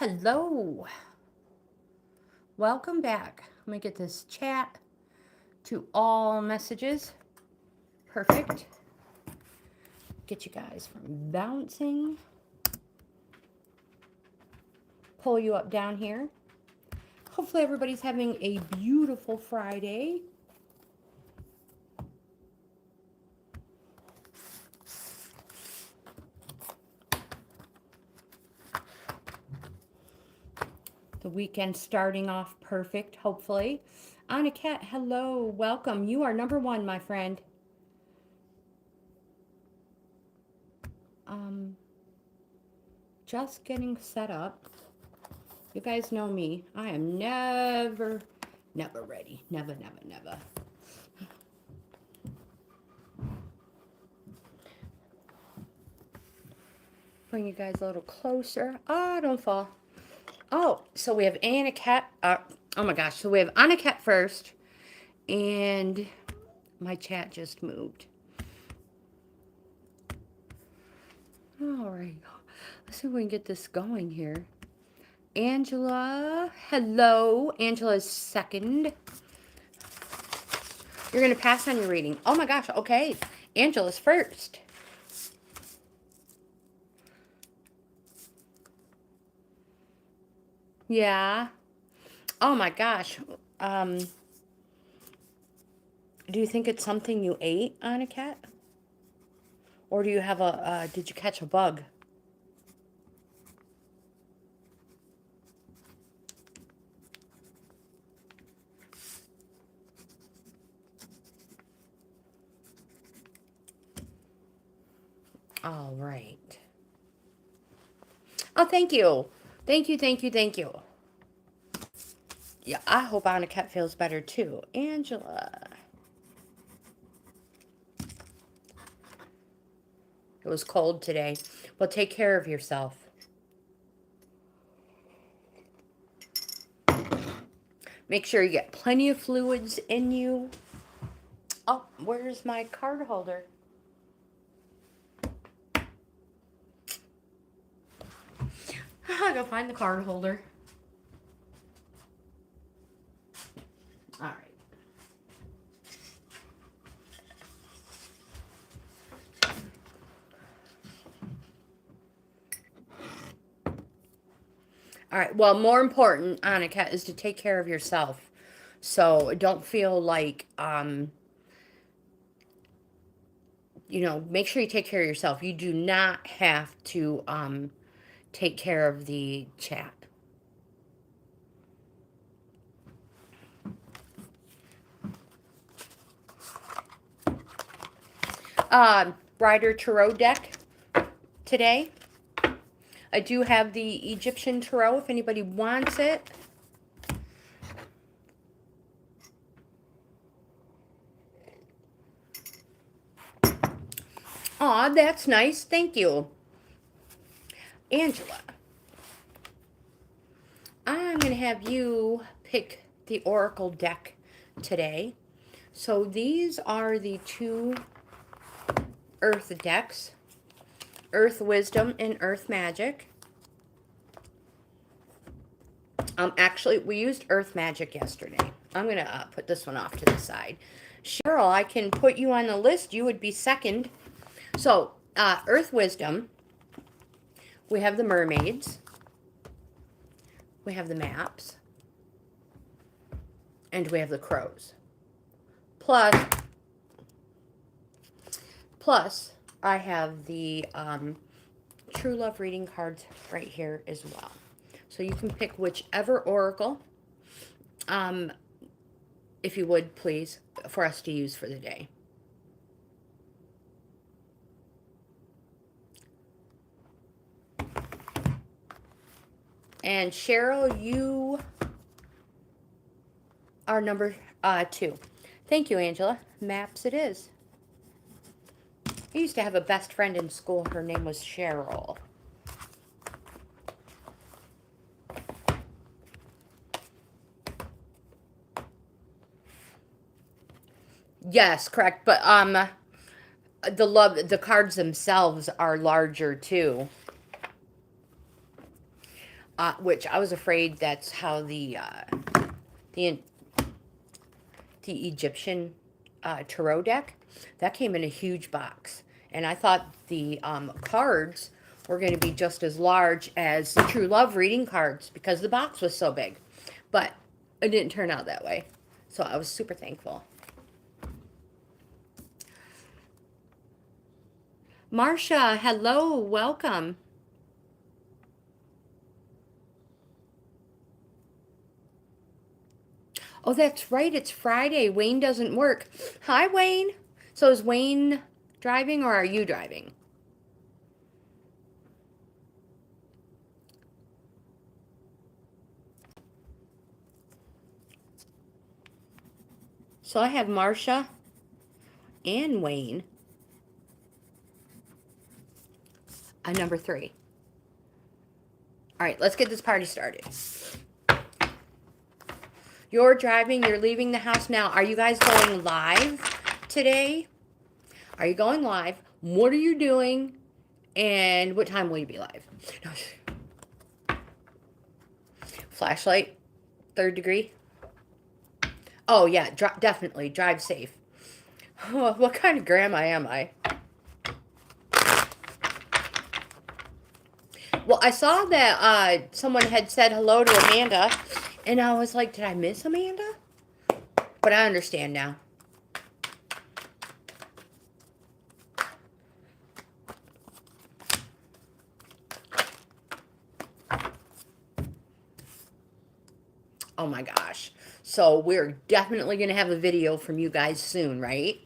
Hello. Welcome back. Let me get this chat to all messages. Perfect. Get you guys from bouncing. Pull you up down here. Hopefully everybody's having a beautiful Friday. The weekend starting off perfect, hopefully. Anna Cat, hello. Welcome. You are number one, my friend. Just getting set up. You guys know me. I am never ready. Never. Bring you guys a little closer. Oh, don't fall. Oh, so we have Anna Cat. Oh my gosh. So we have Anna Cat first. And my chat just moved. All right. Let's see if we can get this going here. Angela. Hello. Angela's second. You're going to pass on your reading. Oh my gosh. Okay. Angela's first. Yeah. Oh my gosh. Do you think it's something you ate, Anna Cat? Or do you have did you catch a bug? All right. Oh, thank you. Thank you. Yeah, I hope Anna Cat feels better too. Angela. It was cold today. Well, take care of yourself. Make sure you get plenty of fluids in you. Oh, where's my card holder? I gotta find the card holder. All right. All right. Well, more important, Annika, is to take care of yourself. So don't feel like, make sure you take care of yourself. You do not have to take care of the chat. Rider Tarot deck today. I do have the Egyptian Tarot if anybody wants it. Aw, that's nice. Thank you. Angela, I'm going to have you pick the Oracle deck today. So these are the two Earth decks. Earth Wisdom and Earth Magic. Actually, we used Earth Magic yesterday. I'm going to put this one off to the side. Cheryl, I can put you on the list. You would be second. So, Earth Wisdom. We have the mermaids. We have the maps. And we have the crows. Plus, I have the True Love reading cards right here as well. So you can pick whichever oracle, if you would, please, for us to use for the day. And Cheryl, you are number 2. Thank you, Angela. Maps it is. I used to have a best friend in school. Her name was Cheryl. Yes, correct. But the cards themselves are larger too. which I was afraid that's how the the Egyptian tarot deck, that came in a huge box. And I thought the cards were going to be just as large as the True Love reading cards because the box was so big. But it didn't turn out that way. So I was super thankful. Marcia, hello, welcome. Oh, that's right. It's Friday. Wayne doesn't work. Hi, Wayne. So is Wayne driving or are you driving? So I have Marcia and Wayne. Number 3. All right, let's get this party started. You're driving, you're leaving the house now. Are you guys going live today? Are you going live? What are you doing? And what time will you be live? Flashlight, 3rd degree. Oh, yeah, definitely. Drive safe. Oh, what kind of grandma am I? Well, I saw that someone had said hello to Amanda, and I was like, did I miss Amanda? But I understand now. Oh my gosh. So we're definitely going to have a video from you guys soon, right?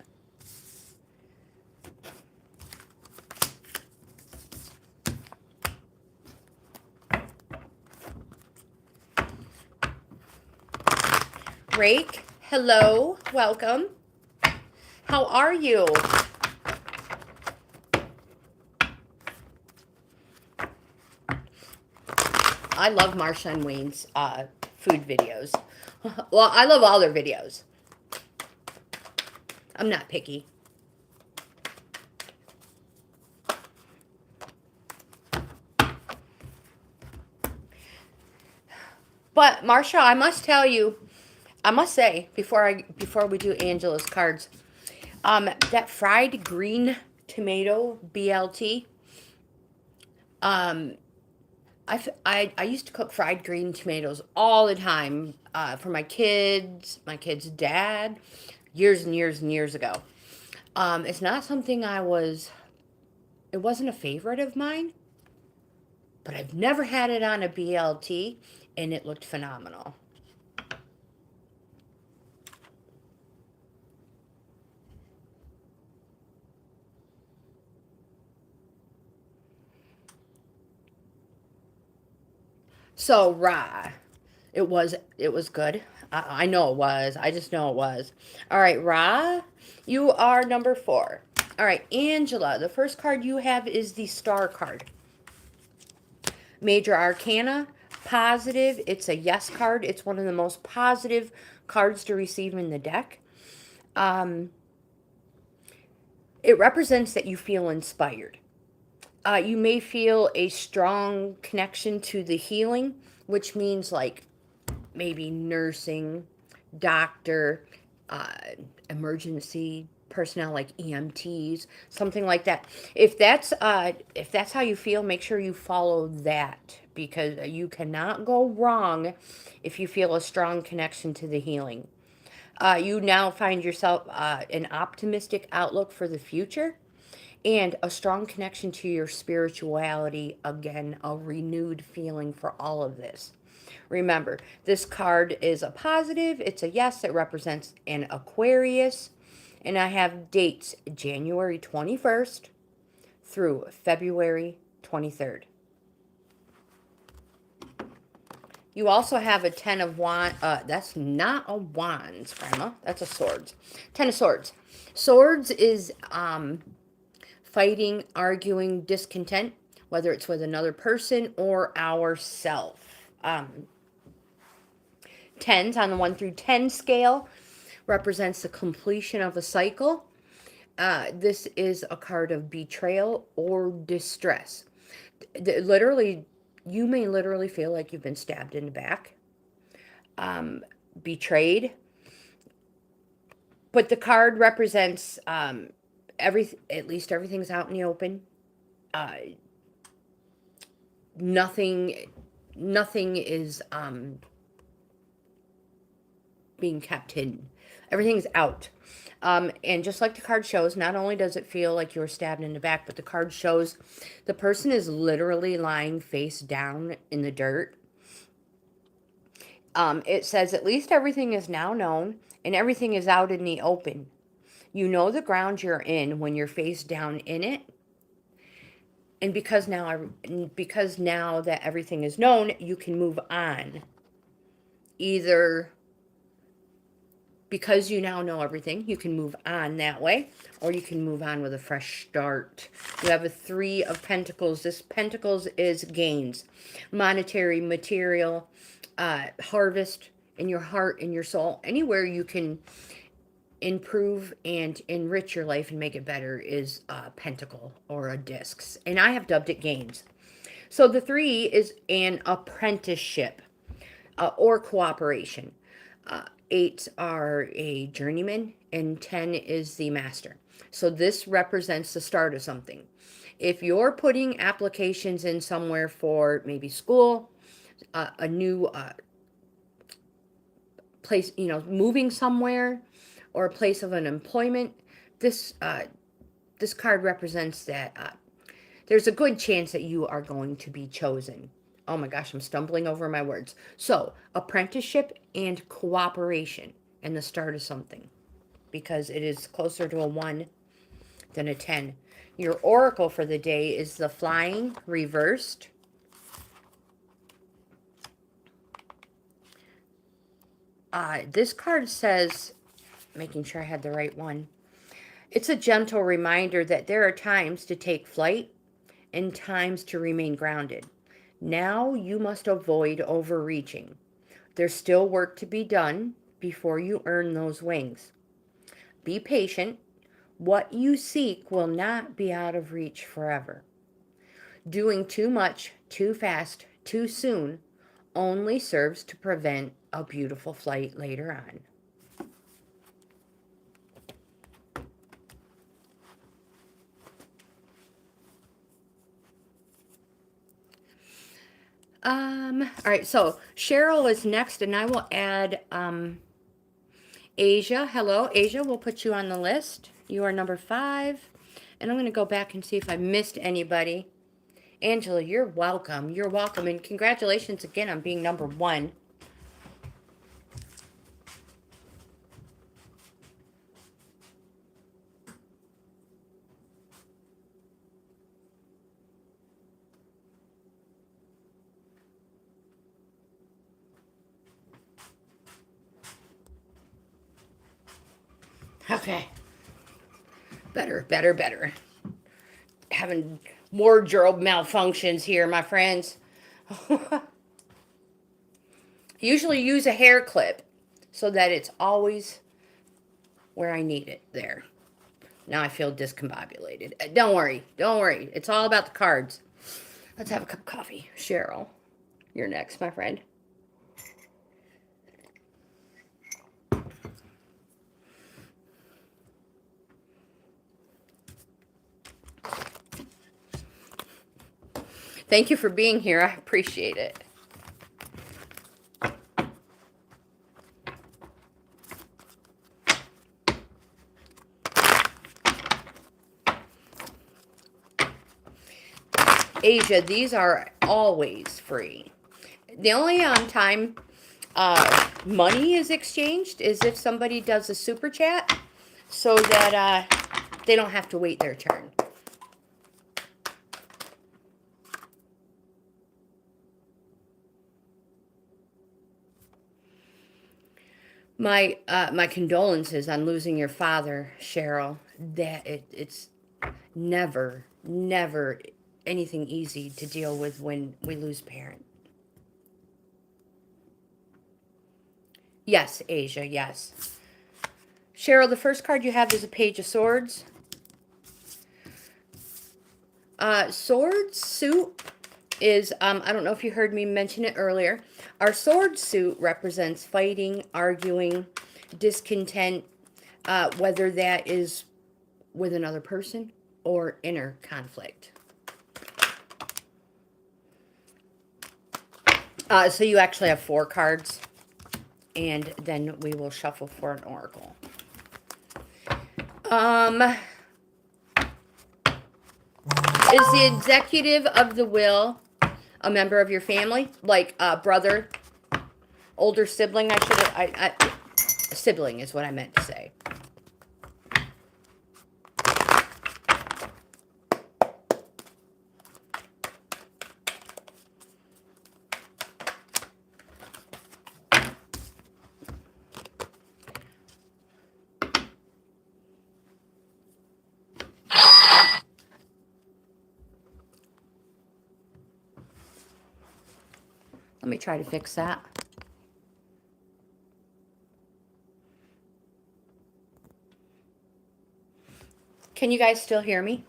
Rake, hello, welcome. How are you? I love Marsha and Wayne's food videos. Well, I love all their videos. I'm not picky. But Marsha, I must tell you, I must say before we do Angela's cards, that fried green tomato BLT. I used to cook fried green tomatoes all the time for my kid's dad, years and years and years ago. It's not something it wasn't a favorite of mine, but I've never had it on a BLT, and it looked phenomenal. So, Ra, it was good. I know it was. I just know it was. All right, Ra, you are number 4. All right, Angela, the first card you have is the Star card. Major Arcana, positive. It's a yes card. It's one of the most positive cards to receive in the deck. It represents that you feel inspired. You may feel a strong connection to the healing, which means like maybe nursing, doctor, emergency personnel like EMTs, something like that. If that's how you feel, make sure you follow that, because you cannot go wrong if you feel a strong connection to the healing. You now find yourself an optimistic outlook for the future, and a strong connection to your spirituality. Again, a renewed feeling for all of this. Remember, this card is a positive. It's a yes. It represents an Aquarius. And I have dates January 21st through February 23rd. You also have a 10 of wands. That's not a wands, Grandma. That's a swords. 10 of swords. Swords is fighting, arguing, discontent, whether it's with another person or ourself. 10s on the 1 through 10 scale represents the completion of a cycle. This is a card of betrayal or distress. Literally, You may literally feel like you've been stabbed in the back, betrayed. But the card represents at least everything's out in the open. Uh, nothing is being kept hidden. Everything's out. And just like the card shows, not only does it feel like you were stabbed in the back, but the card shows the person is literally lying face down in the dirt. It says at least everything is now known and everything is out in the open. You know the ground you're in when you're face down in it. And because now that everything is known, you can move on. Either because you now know everything, you can move on that way, or you can move on with a fresh start. You have a 3 of Pentacles. This Pentacles is gains, monetary, material, harvest in your heart, in your soul. Anywhere you can improve and enrich your life and make it better is a pentacle or a discs. And I have dubbed it gains. So the 3 is an apprenticeship or cooperation. 8 are a journeyman, and 10 is the master. So this represents the start of something. If you're putting applications in somewhere for maybe school, a new place, moving somewhere, or a place of an employment, this card represents that there's a good chance that you are going to be chosen. Oh my gosh, I'm stumbling over my words. So, apprenticeship and cooperation and the start of something, because it is closer to a 1 than a 10. Your oracle for the day is the flying reversed. This card says, making sure I had the right one, it's a gentle reminder that there are times to take flight and times to remain grounded. Now you must avoid overreaching. There's still work to be done before you earn those wings. Be patient. What you seek will not be out of reach forever. Doing too much, too fast, too soon only serves to prevent a beautiful flight later on. All right, so Cheryl is next, and I will add Asia. Hello, Asia. We'll put you on the list. You are number 5. And I'm going to go back and see if I missed anybody. Angela, you're welcome. You're welcome. And congratulations again on being number 1. Okay. Better. Having wardrobe malfunctions here, my friends. Usually use a hair clip so that it's always where I need it. There. Now I feel discombobulated. Don't worry. It's all about the cards. Let's have a cup of coffee. Cheryl, you're next, my friend. Thank you for being here. I appreciate it. Asia, these are always free. The only time money is exchanged is if somebody does a super chat, so that they don't have to wait their turn. My condolences on losing your father, Cheryl. That it's never anything easy to deal with when we lose a parent. Yes, Asia, yes. Cheryl, the first card you have is a Page of Swords. Swords, suit, is, I don't know if you heard me mention it earlier. Our sword suit represents fighting, arguing, discontent, whether that is with another person or inner conflict. So you actually have 4 cards, and then we will shuffle for an oracle. Is the executive of the will a member of your family? Like a brother, older sibling, sibling is what I meant to say. Let me try to fix that. Can you guys still hear me?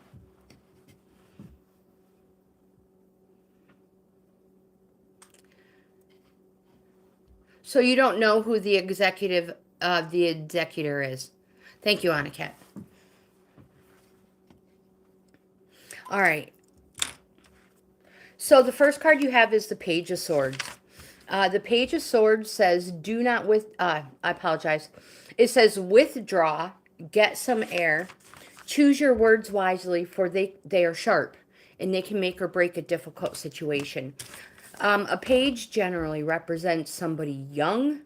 So you don't know who the executive of the executor is. Thank you, Anaket. All right. So the first card you have is the Page of Swords. The Page of Swords says, do not I apologize. It says, withdraw, get some air, choose your words wisely, for they are sharp, and they can make or break a difficult situation. A page generally represents somebody young,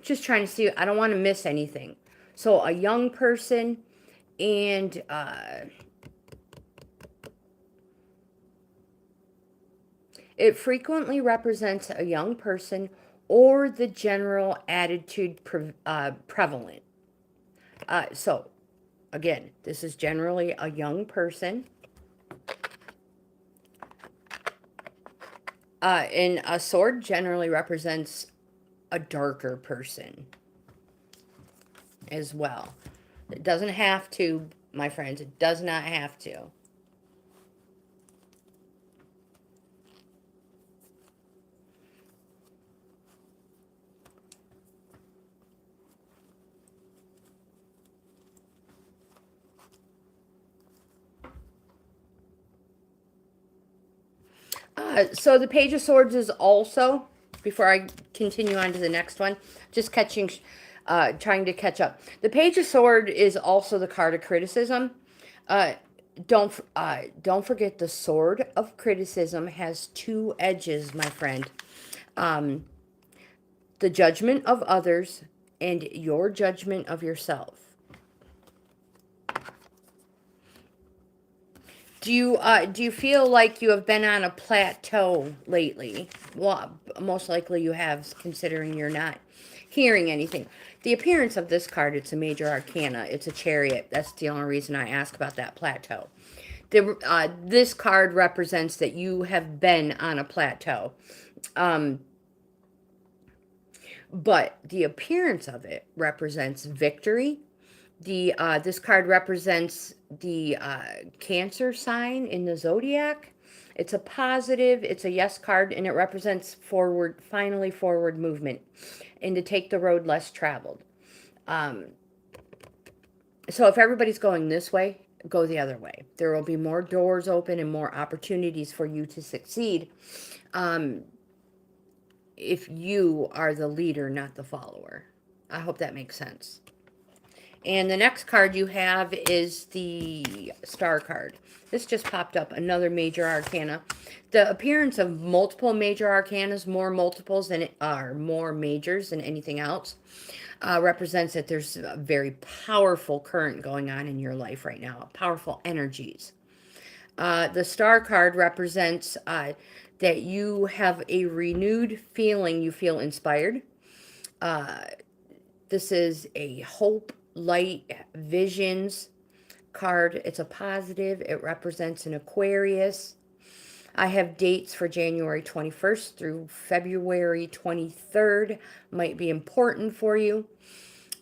just trying to see, I don't want to miss anything. So a young person, and it frequently represents a young person or the general attitude prevalent. So again, this is generally a young person. And a sword generally represents a darker person as well. It doesn't have to, my friends. It does not have to. So the Page of Swords is also, before I continue on to the next one, just trying to catch up. The Page of Swords is also the card of criticism. Don't forget, the sword of criticism has 2 edges, my friend. The judgment of others and your judgment of yourself. Do you feel like you have been on a plateau lately? Well, most likely you have, considering you're not hearing anything. The appearance of this card, it's a major arcana. It's a chariot. That's the only reason I ask about that plateau. This card represents that you have been on a plateau. But the appearance of it represents victory. This card represents the Cancer sign in the zodiac. It's a positive, it's a yes card, and it represents finally forward movement, and to take the road less traveled. So if everybody's going this way, go the other way. There will be more doors open and more opportunities for you to succeed, if you are the leader, not the follower. I hope that makes sense. And the next card you have is the Star card. This just popped up, another major arcana. The appearance of multiple major arcanas, more multiples than more majors than anything else, represents that there's a very powerful current going on in your life right now, powerful energies. The Star card represents that you have a renewed feeling, you feel inspired. This is a hope, light, visions card. It's a positive. It represents an Aquarius. I have dates for January 21st through February 23rd. Might be important for you.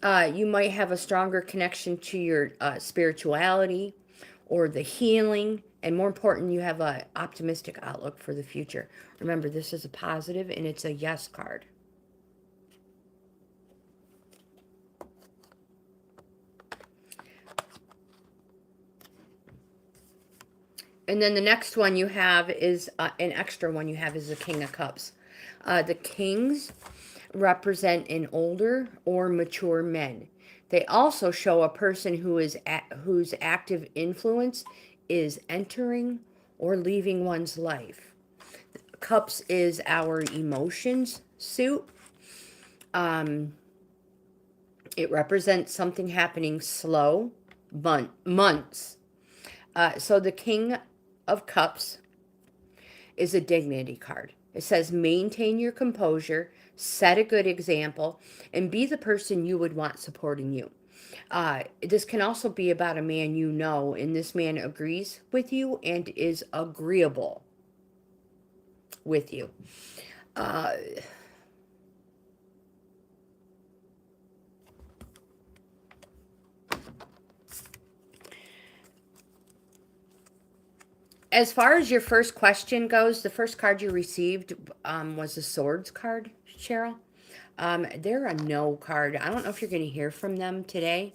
You might have a stronger connection to your spirituality or the healing. And more important, you have an optimistic outlook for the future. Remember, this is a positive and it's a yes card. And then the next one you have is an extra one you have is the King of Cups. The Kings represent an older or mature men. They also show a person whose active influence is entering or leaving one's life. Cups is our emotions suit. It represents something happening slow, months. So the King of Cups is a dignity card. It says maintain your composure, set a good example, and be the person you would want supporting you. This can also be about a man you know, and this man agrees with you and is agreeable with you. As far as your first question goes, the first card you received was the Swords card, Cheryl. They're a no card. I don't know if you're going to hear from them today.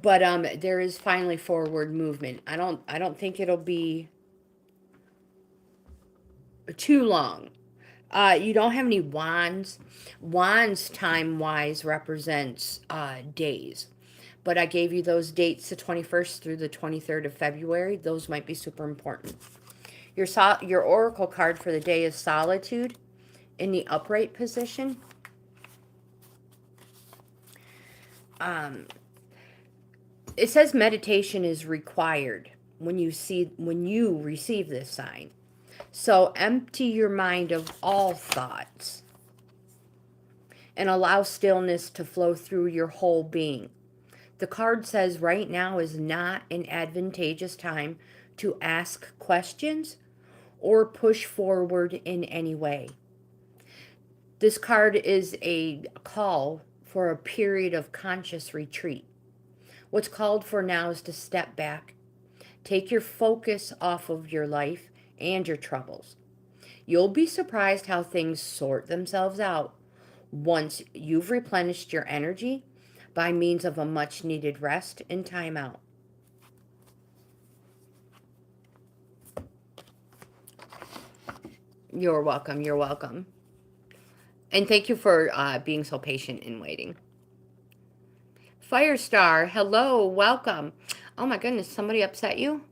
But there is finally forward movement. I don't think it'll be too long. You don't have any wands. Wands time-wise represents days. But I gave you those dates, the 21st through the 23rd of February. Those might be super important. Your oracle card for the day is Solitude in the upright position. It says meditation is required when you receive this sign. So empty your mind of all thoughts and allow stillness to flow through your whole being. The card says right now is not an advantageous time to ask questions or push forward in any way. This card is a call for a period of conscious retreat. What's called for now is to step back, take your focus off of your life and your troubles. You'll be surprised how things sort themselves out once you've replenished your energy by means of a much needed rest and time out. You're welcome. You're welcome. And thank you for being so patient and waiting. Firestar, hello, welcome. Oh my goodness, somebody upset you?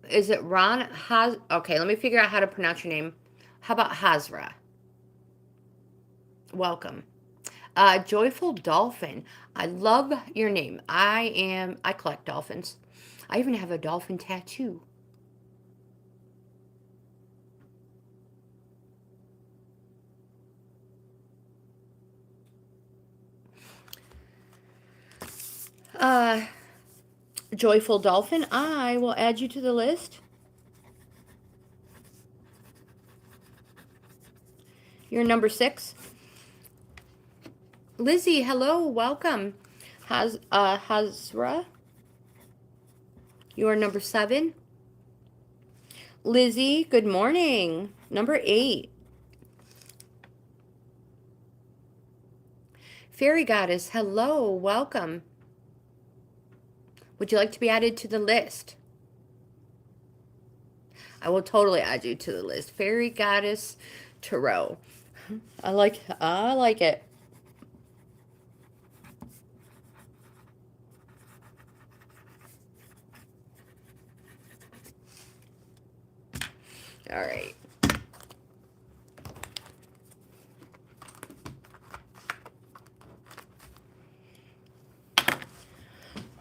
Is it Ron? Okay, let me figure out how to pronounce your name. How about Hazra? Welcome. Joyful Dolphin. I love your name. I collect dolphins. I even have a dolphin tattoo. Joyful Dolphin, I will add you to the list. You're number 6. Lizzie, hello, welcome. Hazra, you are number 7. Lizzie, good morning. Number 8. Fairy Goddess, hello, welcome. Would you like to be added to the list? I will totally add you to the list. Fairy Goddess Tarot. I like it. All right.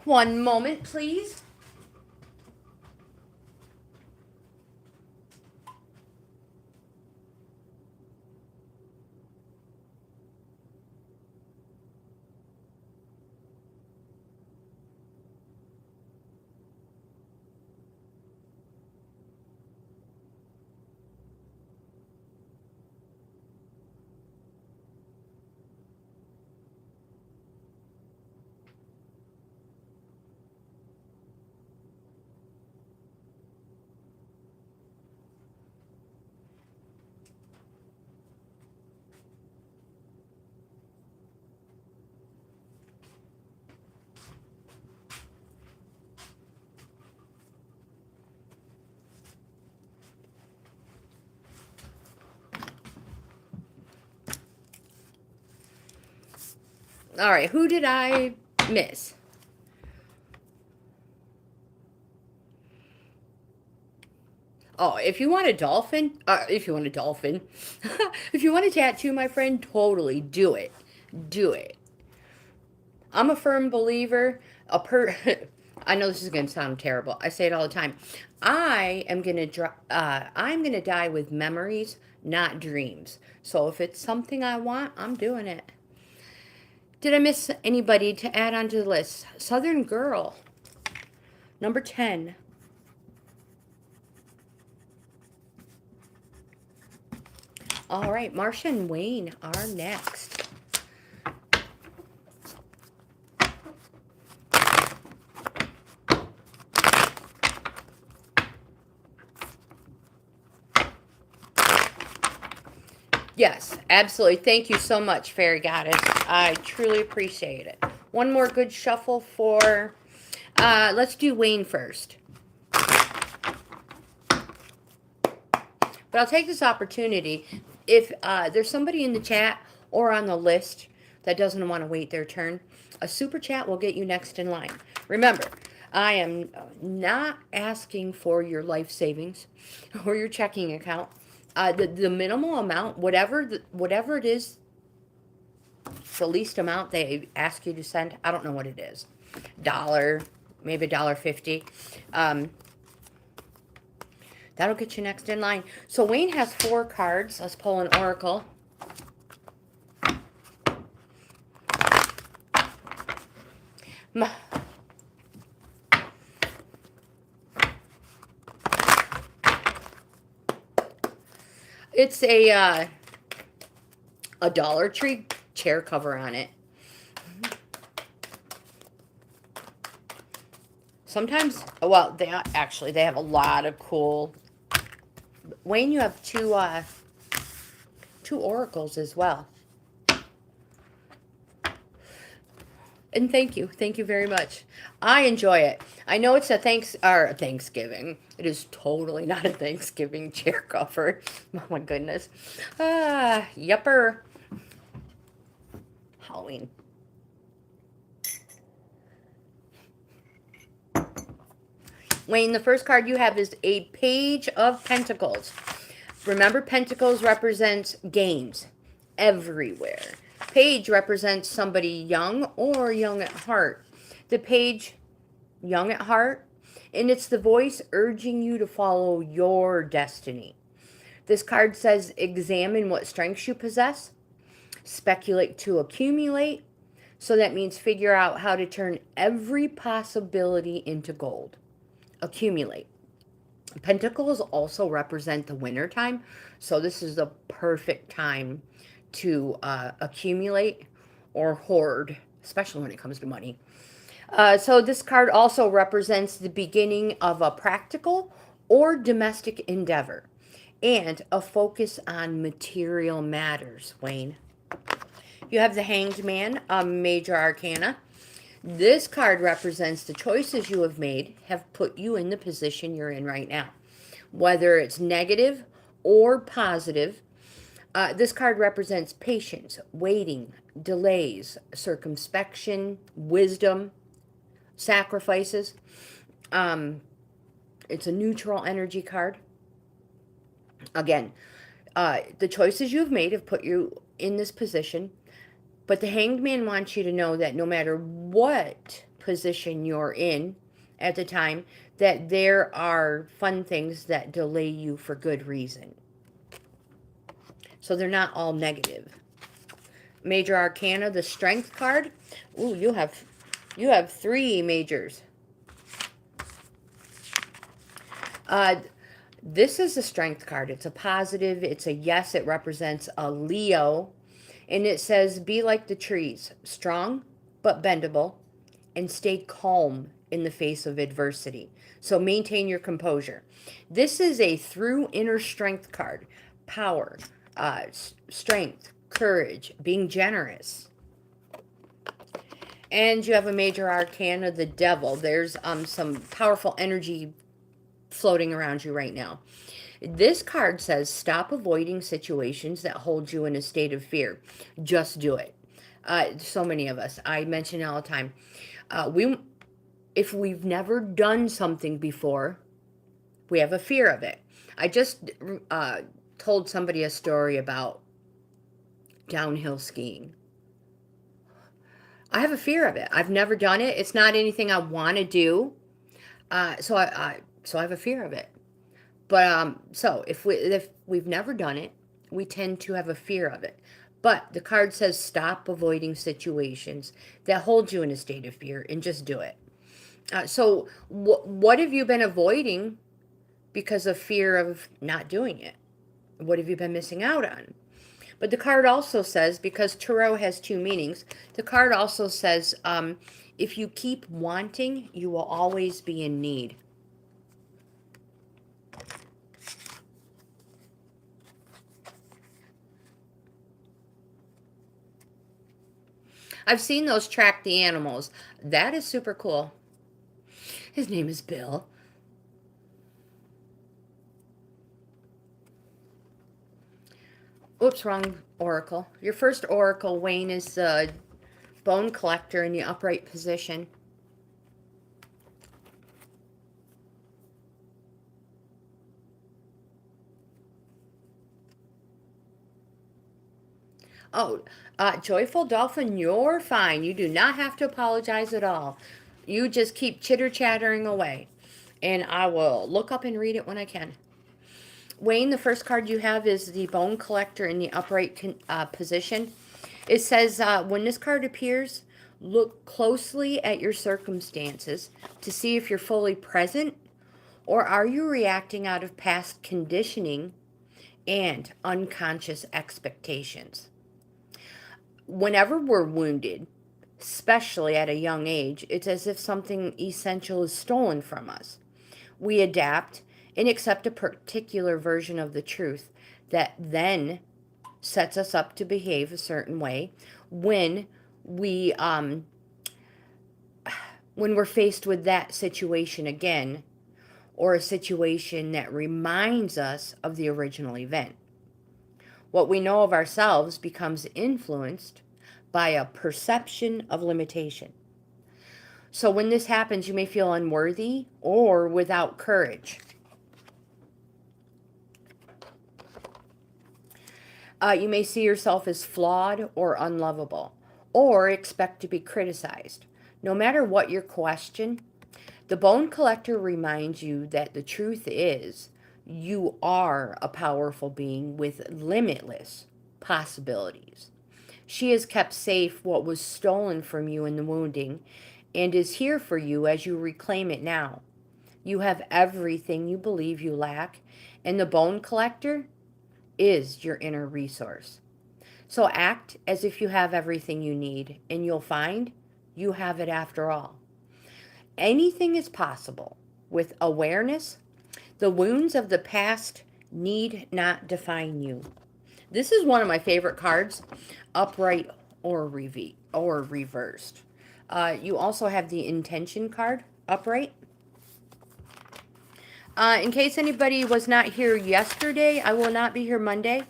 One moment, please. All right, who did I miss? Oh, if you want a dolphin, if you want a dolphin, if you want a tattoo, my friend, totally do it. Do it. I'm a firm believer. I know this is going to sound terrible. I say it all the time. I'm gonna die with memories, not dreams. So if it's something I want, I'm doing it. Did I miss anybody to add onto the list? Southern Girl, number 10. All right, Marcia and Wayne are next. Yes, absolutely. Thank you so much, Fairy Goddess. I truly appreciate it. One more good shuffle for, let's do Wayne first. But I'll take this opportunity. If there's somebody in the chat or on the list that doesn't want to wait their turn, a super chat will get you next in line. Remember, I am not asking for your life savings or your checking account. The minimal amount, whatever it is, the least amount they ask you to send, I don't know what it is. $1, maybe $1.50. That'll get you next in line. So Wayne has 4 cards. Let's pull an oracle. It's a Dollar Tree chair cover on it. Sometimes, well, they have a lot of cool. Wayne, you have two oracles as well. And thank you very much. I enjoy it. I know it's a Thanksgiving. It is totally not a Thanksgiving chair cover. Oh my goodness. Yupper. Halloween. Wayne, the first card you have is a Page of Pentacles. Remember, Pentacles represents gains everywhere. Page represents somebody young or young at heart. The Page, young at heart, and it's the voice urging you to follow your destiny. This card says, examine what strengths you possess, speculate to accumulate. So that means figure out how to turn every possibility into gold. Accumulate. Pentacles also represent the winter time, so this is the perfect time to accumulate or hoard, especially when it comes to money. So this card also represents the beginning of a practical or domestic endeavor and a focus on material matters, Wayne. You have the Hanged Man, a major arcana. This card represents the choices you have made have put you in the position you're in right now. Whether it's negative or positive, this card represents patience, waiting, delays, circumspection, wisdom, sacrifices. It's a neutral energy card. Again, the choices you've made have put you in this position. But the Hanged Man wants you to know that no matter what position you're in at the time, that there are fun things that delay you for good reason. So they're not all negative. Major Arcana, the Strength card. Ooh, you have 3 majors. This is the Strength card. It's a positive. It's a yes. It represents a Leo. And it says, be like the trees, strong but bendable, and stay calm in the face of adversity. So maintain your composure. This is a through inner strength card. Power, strength, courage, being generous. And you have a major arcana, the Devil. There's some powerful energy floating around you right now. This card says, stop avoiding situations that hold you in a state of fear. Just do it. So many of us. I mention it all the time. If we've never done something before, we have a fear of it. I just told somebody a story about downhill skiing. I have a fear of it. I've never done it. It's not anything I want to do. So I have a fear of it. But so if we've never done it, we tend to have a fear of it. But the card says stop avoiding situations that hold you in a state of fear and just do it. So what have you been avoiding because of fear of not doing it? What have you been missing out on? But the card also says, because tarot has two meanings, the card also says, if you keep wanting, you will always be in need. I've seen those track the animals. That is super cool. His name is Bill. Oops, wrong oracle. Your first oracle, Wayne, is the bone collector in the upright position. Oh, Joyful Dolphin, you're fine. You do not have to apologize at all. You just keep chitter-chattering away. And I will look up and read it when I can. Wayne, the first card you have is the Bone Collector in the upright position. It says, when this card appears, look closely at your circumstances to see if you're fully present, or are you reacting out of past conditioning and unconscious expectations. Whenever we're wounded, especially at a young age, it's as if something essential is stolen from us. We adapt and accept a particular version of the truth that then sets us up to behave a certain way when we're faced with that situation again, or a situation that reminds us of the original event. What we know of ourselves becomes influenced by a perception of limitation. So when this happens, you may feel unworthy or without courage. You may see yourself as flawed or unlovable, or expect to be criticized. No matter what your question, the Bone Collector reminds you that the truth is you are a powerful being with limitless possibilities. She has kept safe what was stolen from you in the wounding and is here for you as you reclaim it now. You have everything you believe you lack, and the Bone Collector is your inner resource. So act as if you have everything you need, and you'll find you have it after all. Anything is possible with awareness. The wounds of the past need not define you. This is one of my favorite cards, upright or reversed. You also have the intention card, upright. In case anybody was not here yesterday, I will not be here Monday.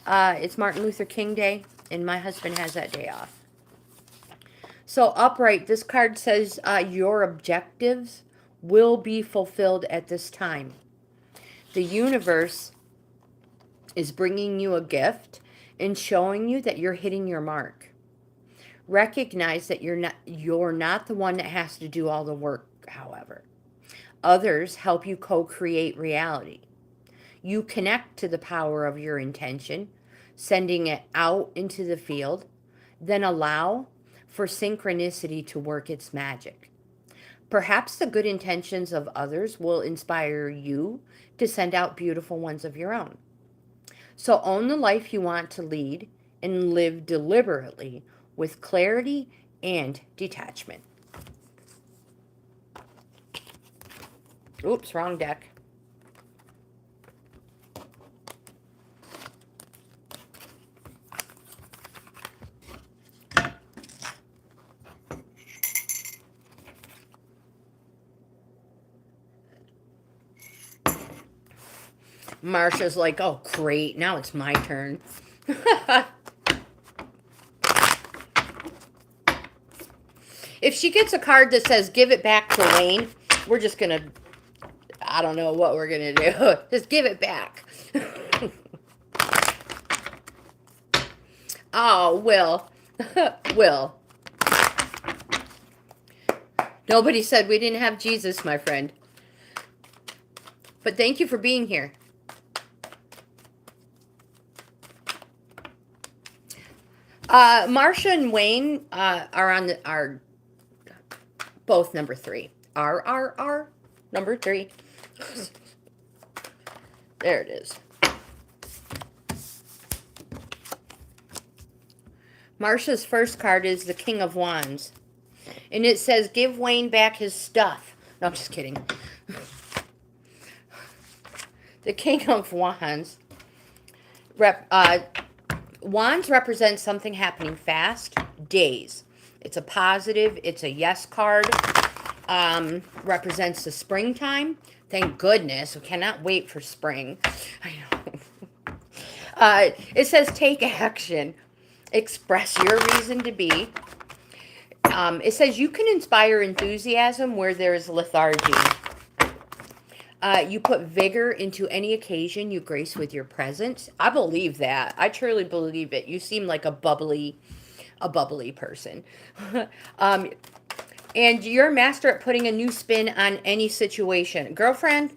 It's Martin Luther King Day, and my husband has that day off. So upright, this card says your objectives will be fulfilled at this time. The universe is bringing you a gift and showing you that you're hitting your mark. Recognize that you're not the one that has to do all the work, however. Others help you co-create reality. You connect to the power of your intention, sending it out into the field, then allow for synchronicity to work its magic. Perhaps the good intentions of others will inspire you to send out beautiful ones of your own. So own the life you want to lead and live deliberately with clarity and detachment. Oops, wrong deck. Marsha's like, oh, great, now it's my turn. If she gets a card that says give it back to Wayne, we're just going to, I don't know what we're going to do. Just give it back. Oh, Will. Will. Nobody said we didn't have Jesus, my friend. But thank you for being here. Marsha and Wayne are both number 3. R, number 3. There it is. Marsha's first card is the King of Wands. And it says, give Wayne back his stuff. No, I'm just kidding. The King of Wands. Wands represents something happening fast, days. It's a positive, it's a yes card. Represents the springtime. Thank goodness. We cannot wait for spring. I know. It says take action. Express your reason to be. It says you can inspire enthusiasm where there is lethargy. You put vigor into any occasion you grace with your presence. I believe that. I truly believe it. You seem like a bubbly person. And you're a master at putting a new spin on any situation. Girlfriend,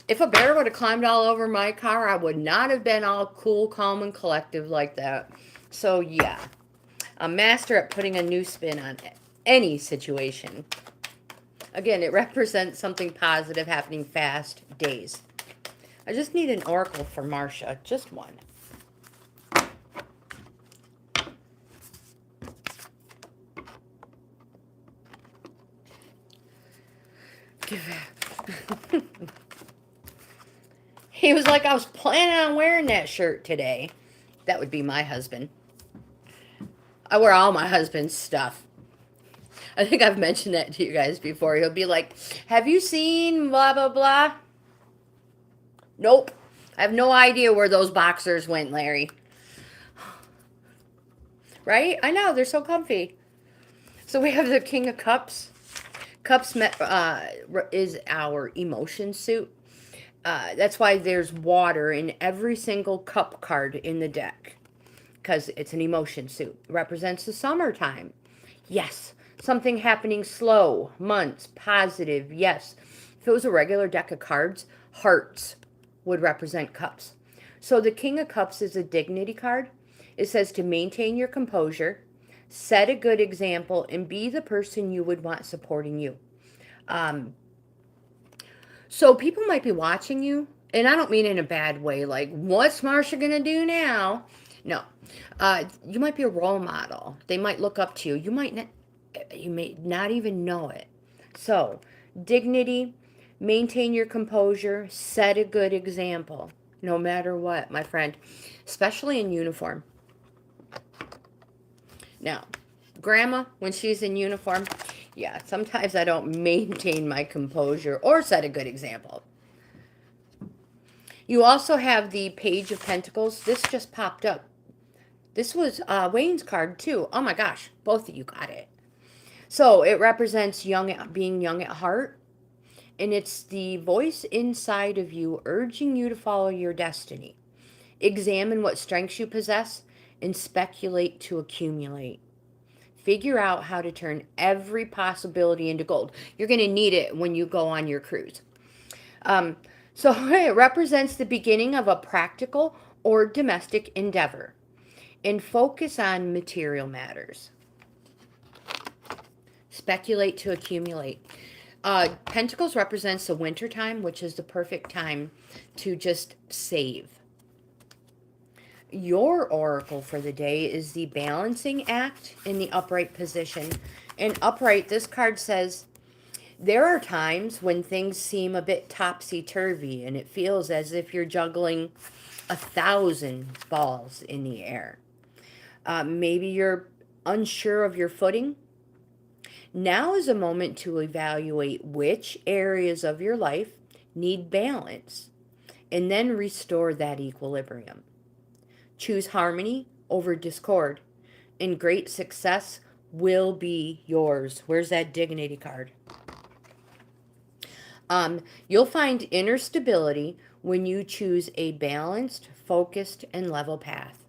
if a bear would have climbed all over my car, I would not have been all cool, calm, and collective like that. So, yeah. A master at putting a new spin on any situation. Again, it represents something positive happening fast, days. I just need an oracle for Marsha. Just one. He was like, I was planning on wearing that shirt today. That would be my husband. I wear all my husband's stuff. I think I've mentioned that to you guys before. He'll be like, have you seen blah, blah, blah? Nope. I have no idea where those boxers went, Larry. Right? I know. They're so comfy. So we have the King of Cups. Cups is our emotion suit. That's why there's water in every single cup card in the deck. Because it's an emotion suit. It represents the summertime. Yes. Something happening slow. Months. Positive. Yes. If it was a regular deck of cards, hearts would represent cups. So the King of Cups is a dignity card. It says to maintain your composure, set a good example, and be the person you would want supporting you. So people might be watching you, and I don't mean in a bad way, like, what's Marsha going to do now? No. You might be a role model. They might look up to you. You may not even know it. So, dignity, maintain your composure, set a good example, no matter what, my friend, especially in uniform. Now, Grandma, when she's in uniform, yeah, sometimes I don't maintain my composure or set a good example. You also have the Page of Pentacles. This just popped up. This was Wayne's card, too. Oh, my gosh. Both of you got it. So, it represents being young at heart. And it's the voice inside of you urging you to follow your destiny. Examine what strengths you possess and speculate to accumulate. Figure out how to turn every possibility into gold. You're going to need it when you go on your cruise. So it represents the beginning of a practical or domestic endeavor. And focus on material matters. Speculate to accumulate. Pentacles represents the winter time, which is the perfect time to just save. Your oracle for the day is the Balancing Act in the upright position. And upright, this card says, there are times when things seem a bit topsy-turvy and it feels as if you're juggling 1,000 balls in the air. Maybe you're unsure of your footing. Now is a moment to evaluate which areas of your life need balance and then restore that equilibrium. Choose harmony over discord, and great success will be yours. Where's that dignity card? You'll find inner stability when you choose a balanced, focused, and level path.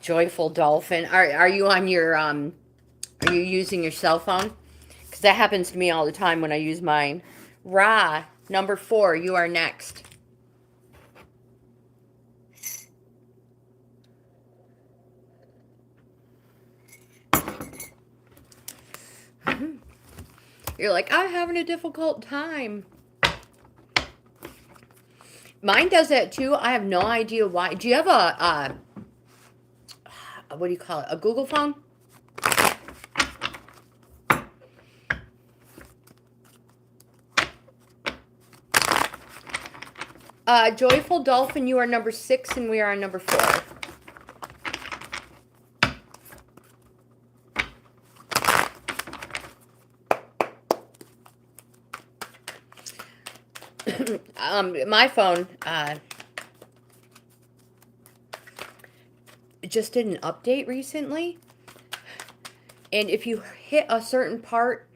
Joyful dolphin. Are you on your are you using your cell phone? Because that happens to me all the time when I use mine. Ra, number 4, you are next. You're like, I'm having a difficult time. Mine does that too. I have no idea why. Do you have a what do you call it? A Google phone? Joyful Dolphin, you are number 6 and we are on number 4. My phone just did an update recently, and if you hit a certain part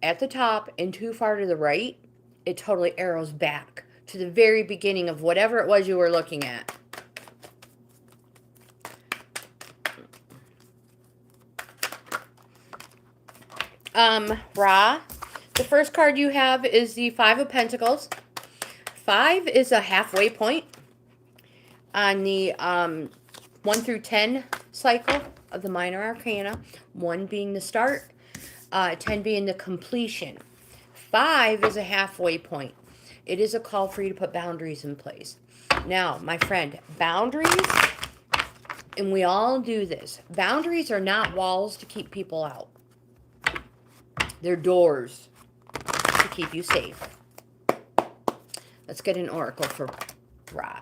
at the top and too far to the right, it totally arrows back to the very beginning of whatever it was you were looking at. Ra, the first card you have is the 5 of Pentacles. 5 is a halfway point on the 1 through 10 cycle of the minor arcana. 1 being the start, 10 being the completion. 5 is a halfway point. It is a call for you to put boundaries in place. Now, my friend, boundaries, and we all do this, boundaries are not walls to keep people out. They're doors to keep you safe. Let's get an oracle for Ra.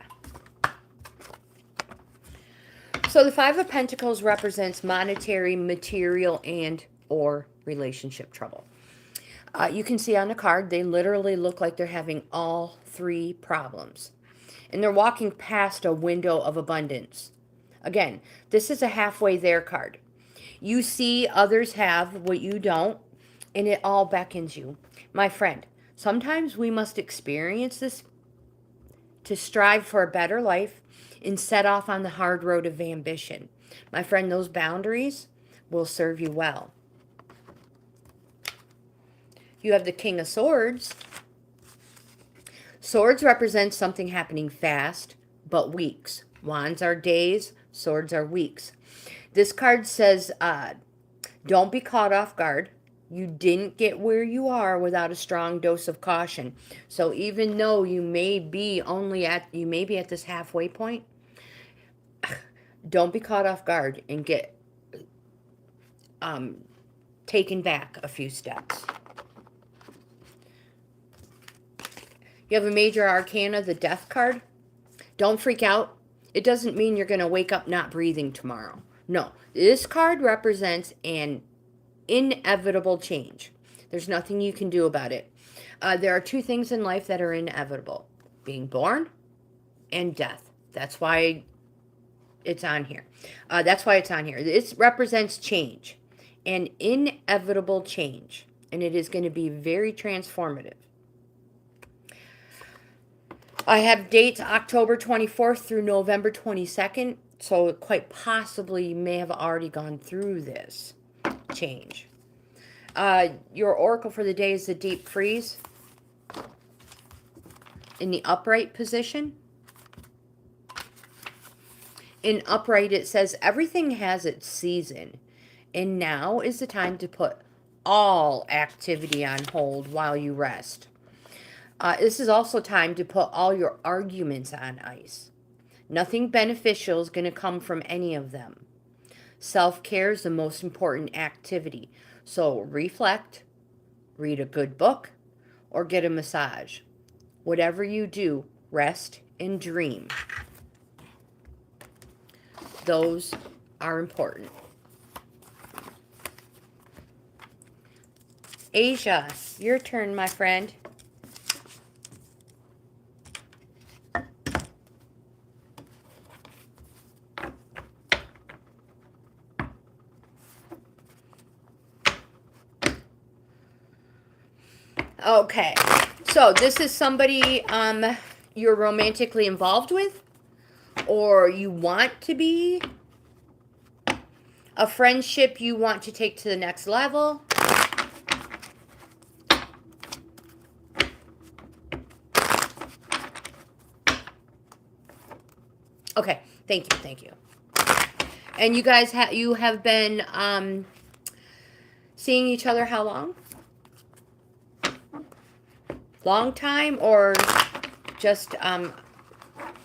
So the 5 of Pentacles represents monetary, material, and or relationship trouble. You can see on the card, they literally look like they're having all 3 problems. And they're walking past a window of abundance. Again, this is a halfway there card. You see others have what you don't, and it all beckons you. My friend, sometimes we must experience this to strive for a better life and set off on the hard road of ambition. My friend, those boundaries will serve you well. You have the King of Swords. Swords represent something happening fast, but weeks. Wands are days, swords are weeks. This card says, don't be caught off guard. You didn't get where you are without a strong dose of caution. So even though you may be at this halfway point, don't be caught off guard and get taken back a few steps. You have a major arcana, the Death card. Don't freak out. It doesn't mean you're going to wake up not breathing tomorrow. No, this card represents an inevitable change. There's nothing you can do about it. There are 2 things in life that are inevitable: being born and death. That's why it's on here. It represents change, an inevitable change, and it is going to be very transformative. I have dates October 24th through November 22nd, so quite possibly you may have already gone through this change. Your oracle for the day is the Deep Freeze in the upright position. In upright, it says everything has its season, and now is the time to put all activity on hold while you rest. This is also time to put all your arguments on ice. Nothing beneficial is going to come from any of them. Self-care is the most important activity. So reflect, read a good book, or get a massage. Whatever you do, rest and dream. Those are important. Asia, your turn, my friend. Okay. So this is somebody you're romantically involved with, or you want to be. A friendship you want to take to the next level. Okay, thank you, thank you. And you guys have been seeing each other how long? Long time, or just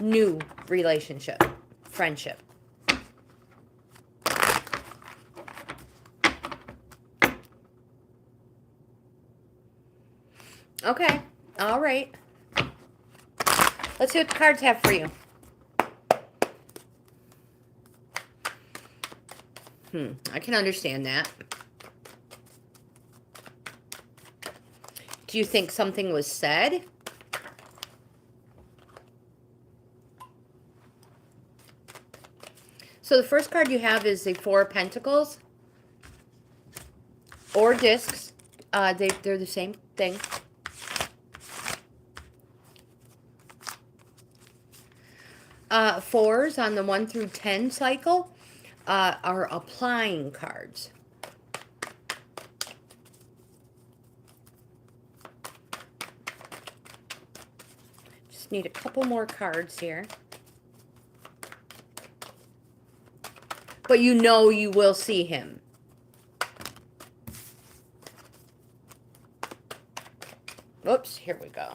new relationship, friendship? Okay, all right. Let's see what the cards have for you. I can understand that. Do you think something was said? So the first card you have is the Four of Pentacles. Or discs. They're the same thing. Fours on the 1 through 10 cycle are applying cards. Just need a couple more cards here. But you know you will see him. Oops, here we go.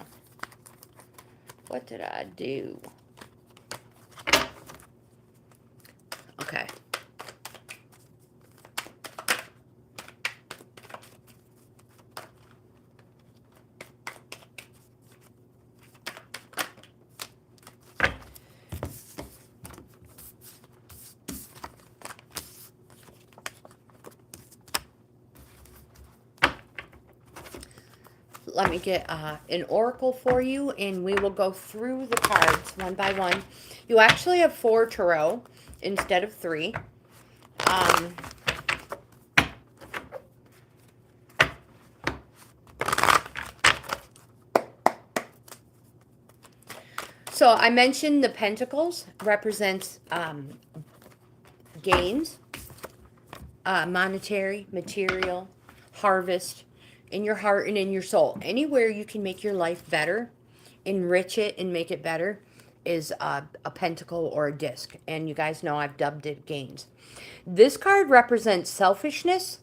What did I do? Okay. Let me get an oracle for you, and we will go through the cards one by one. You actually have 4 tarot instead of 3. So I mentioned the pentacles represents gains, monetary, material, harvest, in your heart and in your soul. Anywhere you can make your life better, enrich it and make it better, is a pentacle or a disc. And you guys know I've dubbed it gains. This card represents selfishness.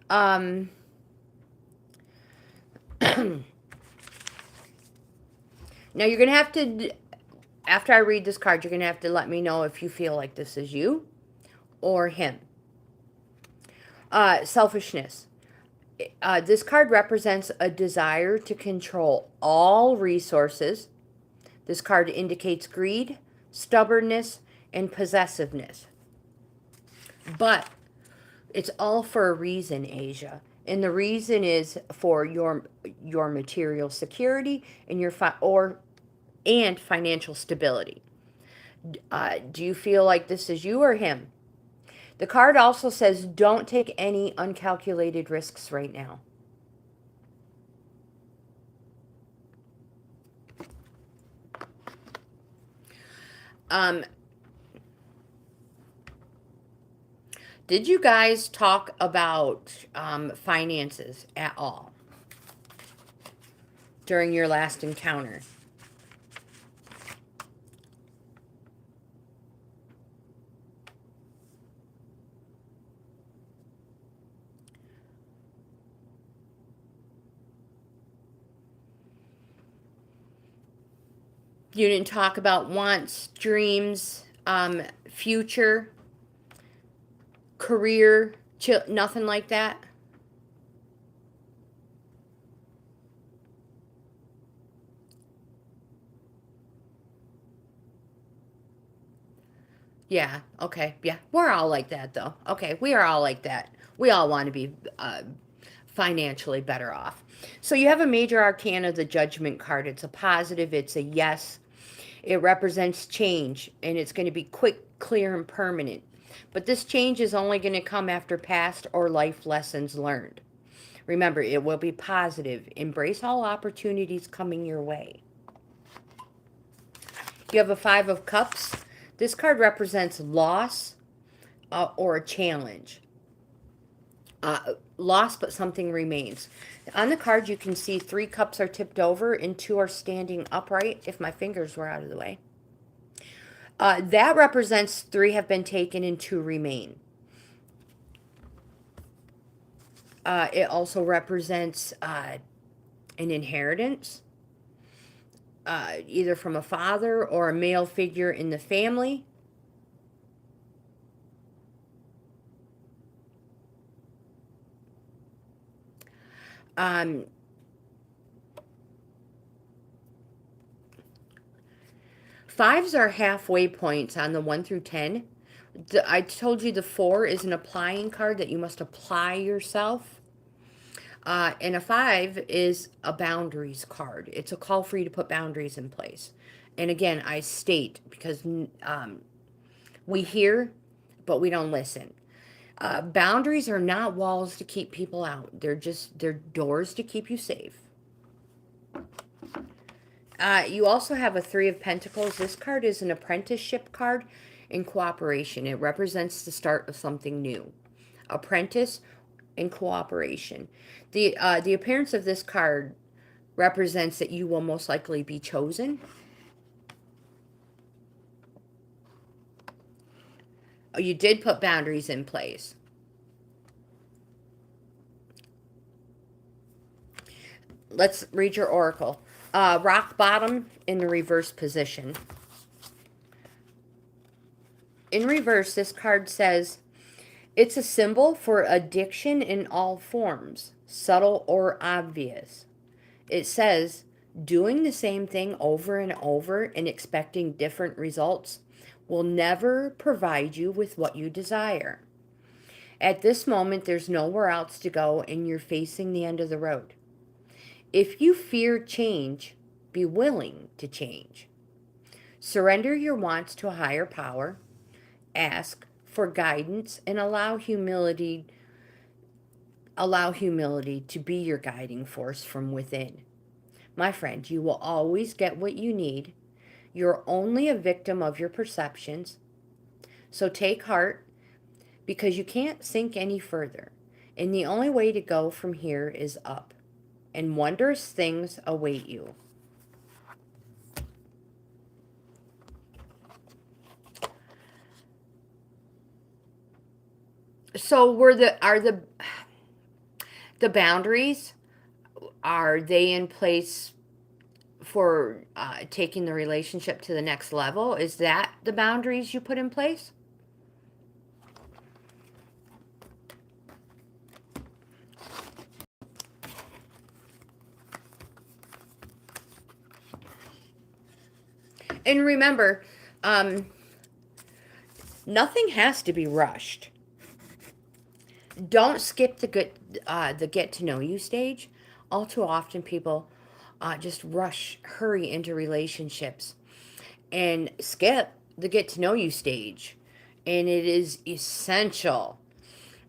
Now you're going to have to, after I read this card, you're going to have to let me know if you feel like this is you or him. Selfishness. This card represents a desire to control all resources. This card indicates greed, stubbornness, and possessiveness. But it's all for a reason, Asia. And the reason is for your material security and your and financial stability. Do you feel like this is you or him? The card also says don't take any uncalculated risks right now. Did you guys talk about finances at all during your last encounter? You didn't talk about wants, dreams, future, career, nothing like that? Yeah, okay, yeah. We're all like that, though. Okay, we are all like that. We all want to be financially better off. So you have a major arcana, the Judgment card. It's a positive. It's a yes. It represents change, and it's going to be quick, clear, and permanent. But this change is only going to come after past or life lessons learned. Remember, it will be positive. Embrace all opportunities coming your way. You have a Five of Cups. This card represents loss or a challenge. Lost, but something remains. On the card, you can see 3 cups are tipped over and 2 are standing upright, if my fingers were out of the way. That represents 3 have been taken and 2 remain. It also represents an inheritance, either from a father or a male figure in the family. Fives are halfway points on the 1 through 10. I told you the 4 is an applying card that you must apply yourself. And a 5 is a boundaries card. It's a call for you to put boundaries in place. And again, I state, because we hear, but we don't listen. Boundaries are not walls to keep people out. They're doors to keep you safe. You also have a 3 of Pentacles. This card is an apprenticeship card in cooperation. It represents the start of something new. Apprentice in cooperation. The appearance of this card represents that you will most likely be chosen. You did put boundaries in place. Let's read your oracle. Rock bottom in the reverse position. In reverse, this card says, it's a symbol for addiction in all forms, subtle or obvious. It says, doing the same thing over and over and expecting different results will never provide you with what you desire. At this moment, there's nowhere else to go and you're facing the end of the road. If you fear change, be willing to change. Surrender your wants to a higher power. Ask for guidance and allow humility to be your guiding force from within. My friend, you will always get what you need. You're only a victim of your perceptions. So take heart, because you can't sink any further. And the only way to go from here is up. And wondrous things await you. So are the boundaries, are they in place for taking the relationship to the next level? Is that the boundaries you put in place? And remember, nothing has to be rushed. Don't skip the get to know you stage. All too often people just hurry into relationships and skip the get to know you stage. And it is essential.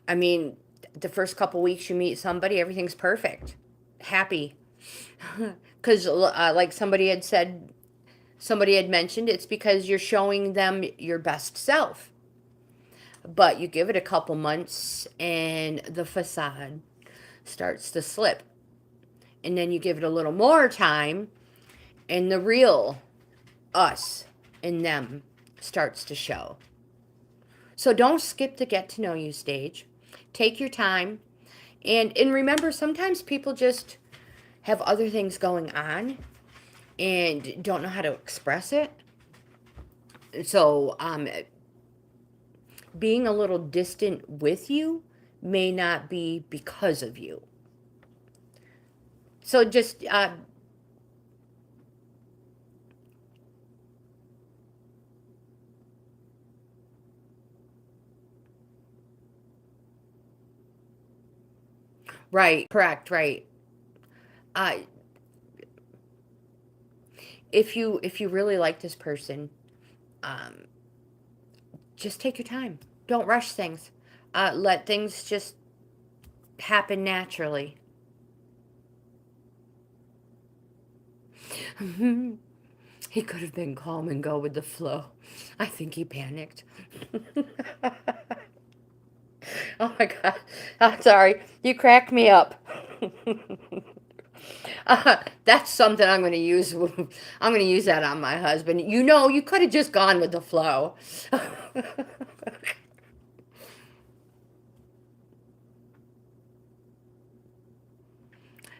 I mean, the first couple weeks you meet somebody, everything's perfect, happy. Because like somebody had mentioned, it's because you're showing them your best self. But you give it a couple months and the facade starts to slip. And then you give it a little more time and the real us in them starts to show. So don't skip the get to know you stage. Take your time. And remember, sometimes people just have other things going on and don't know how to express it. So being a little distant with you may not be because of you. So just right, correct, right. If you really like this person, just take your time. Don't rush things. Let things just happen naturally. He could have been calm and go with the flow. I think he panicked. Oh my God. I'm sorry. You cracked me up. That's something I'm going to use. I'm going to use that on my husband. You know, you could have just gone with the flow.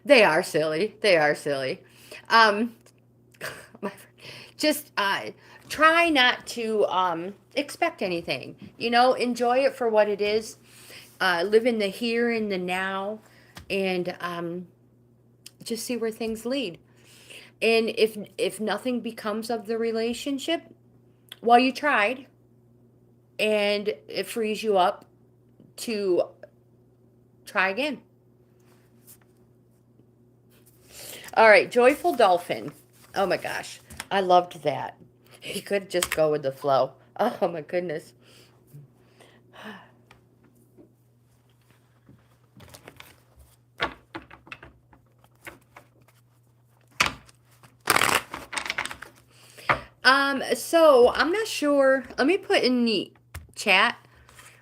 They are silly. They are silly. Um, my, just try not to expect anything. You know, enjoy it for what it is. Live in the here and the now, and just see where things lead. And if nothing becomes of the relationship, well, you tried, and it frees you up to try again. All right, Joyful Dolphin. Oh my gosh, I loved that. He could just go with the flow. Oh my goodness. So I'm not sure. Let me put in the chat.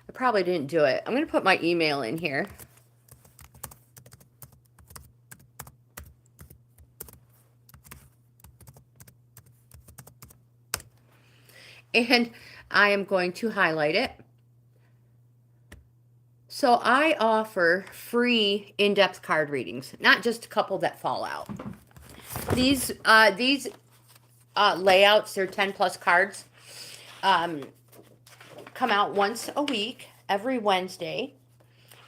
I probably didn't do it. I'm going to put my email in here. And I am going to highlight it. So I offer free in-depth card readings, not just a couple that fall out. These layouts, they're 10 plus cards, come out once a week, every Wednesday.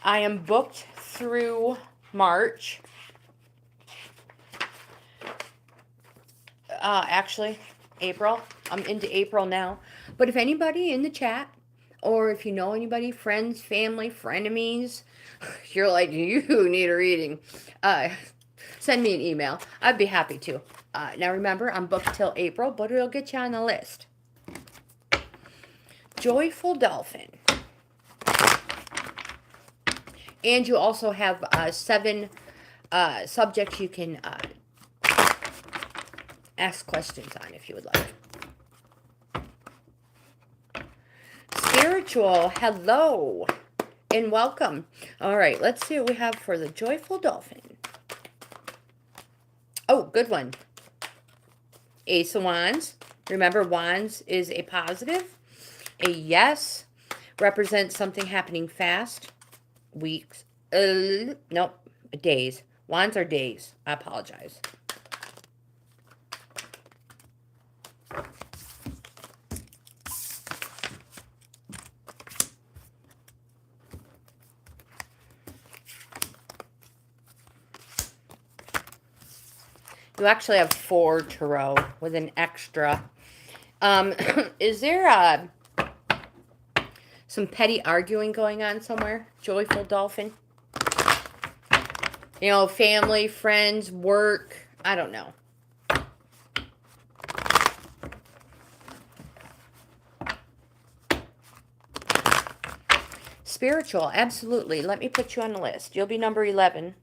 I am booked through March. Actually, April. I'm into April now. But if anybody in the chat, or if you know anybody, friends, family, frenemies, you're like, you need a reading, send me an email. I'd be happy to. Now remember, I'm booked till April, but it'll get you on the list. Joyful Dolphin. And you also have 7 subjects you can ask questions on if you would like. Spiritual, hello and welcome. All right, let's see what we have for the Joyful Dolphin. Oh, good one. Ace of Wands. Remember, Wands is a positive. A yes represents something happening fast. Weeks. Nope. Days. Wands are days. I apologize. You actually have 4 tarot with an extra. Is there some petty arguing going on somewhere? Joyful Dolphin? You know, family, friends, work. I don't know. Spiritual, absolutely. Let me put you on the list. You'll be number 11.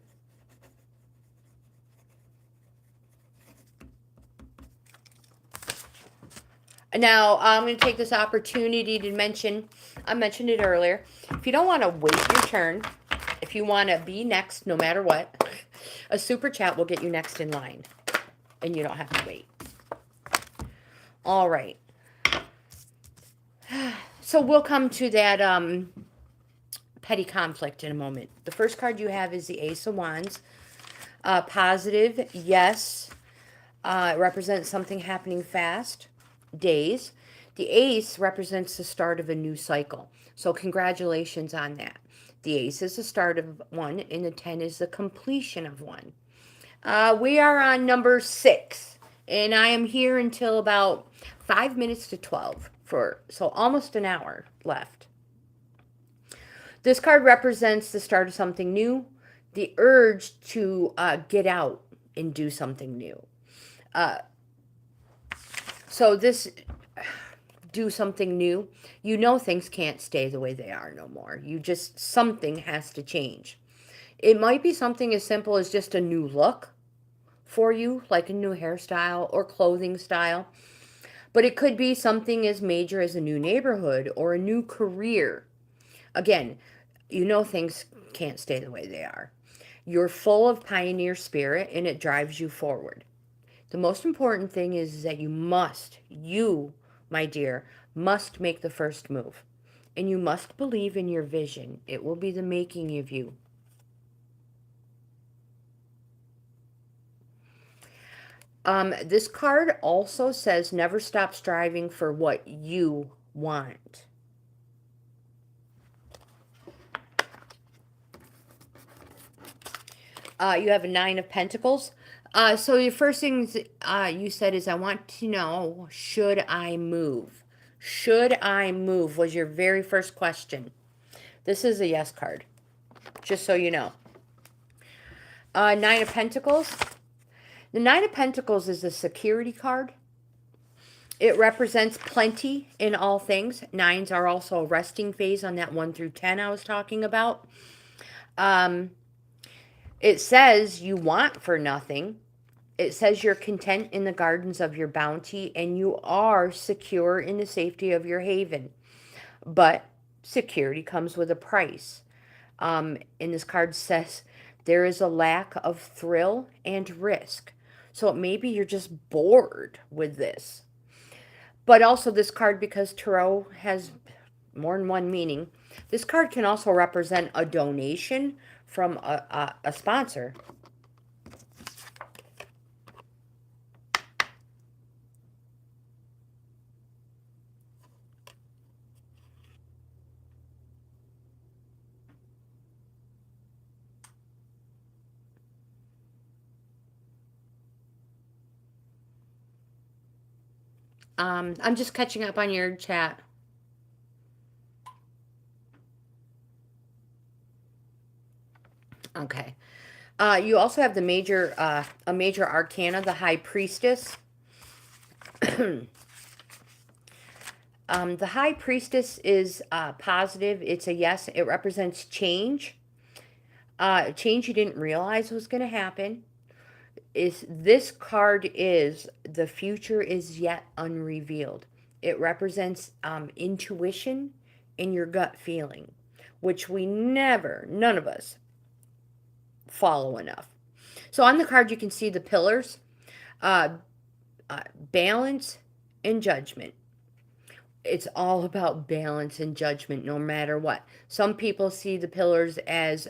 Now, I'm going to take this opportunity to mention, I mentioned it earlier, if you don't want to wait your turn, if you want to be next no matter what, a super chat will get you next in line, and you don't have to wait. All right. So we'll come to that petty conflict in a moment. The first card you have is the Ace of Wands. Positive, yes. It represents something happening fast. Days. The Ace represents the start of a new cycle. So congratulations on that. The Ace is the start of one, and the 10 is the completion of one. We are on number 6, and I am here until about 5 minutes to 12, so almost an hour left. This card represents the start of something new, the urge to get out and do something new. So this, do something new, you know things can't stay the way they are no more. Something has to change. It might be something as simple as just a new look for you, like a new hairstyle or clothing style. But it could be something as major as a new neighborhood or a new career. Again, you know things can't stay the way they are. You're full of pioneer spirit and it drives you forward. The most important thing is that you, my dear, must make the first move. And you must believe in your vision. It will be the making of you. This card also says never stop striving for what you want. You have a Nine of Pentacles. So your first things you said is, I want to know, should I move? Should I move was your very first question. This is a yes card, just so you know. Nine of Pentacles. The Nine of Pentacles is a security card. It represents plenty in all things. Nines are also a resting phase on that 1 through 10 I was talking about. It says you want for nothing. It says you're content in the gardens of your bounty and you are secure in the safety of your haven. But security comes with a price. And this card says there is a lack of thrill and risk. So maybe you're just bored with this. But also this card, because tarot has more than one meaning, this card can also represent a donation from a sponsor. I'm just catching up on your chat. Okay. You also have the a major arcana, the High Priestess. The High Priestess is positive. It's a yes. It represents change. Change you didn't realize was going to happen. This card is the future is yet unrevealed. It represents intuition and your gut feeling, which none of us follow enough. So on the card you can see the pillars, balance and judgment. It's all about balance and judgment no matter what. Some people see the pillars as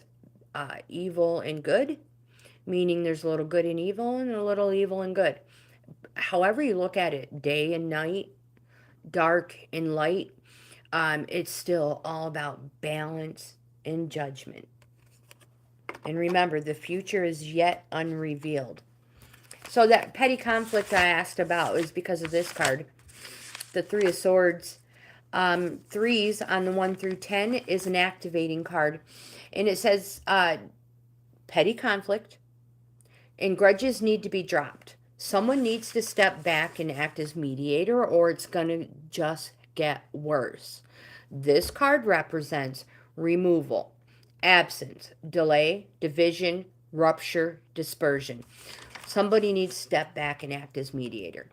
evil and good, meaning there's a little good and evil and a little evil and good. However you look at it, day and night, dark and light, it's still all about balance and judgment. And remember, the future is yet unrevealed. So that petty conflict I asked about is because of this card, the Three of Swords. Threes on the 1 through 10 is an activating card. And it says petty conflict and grudges need to be dropped. Someone needs to step back and act as mediator or it's going to just get worse. This card represents removal, absence, delay, division, rupture, dispersion. Somebody needs to step back and act as mediator.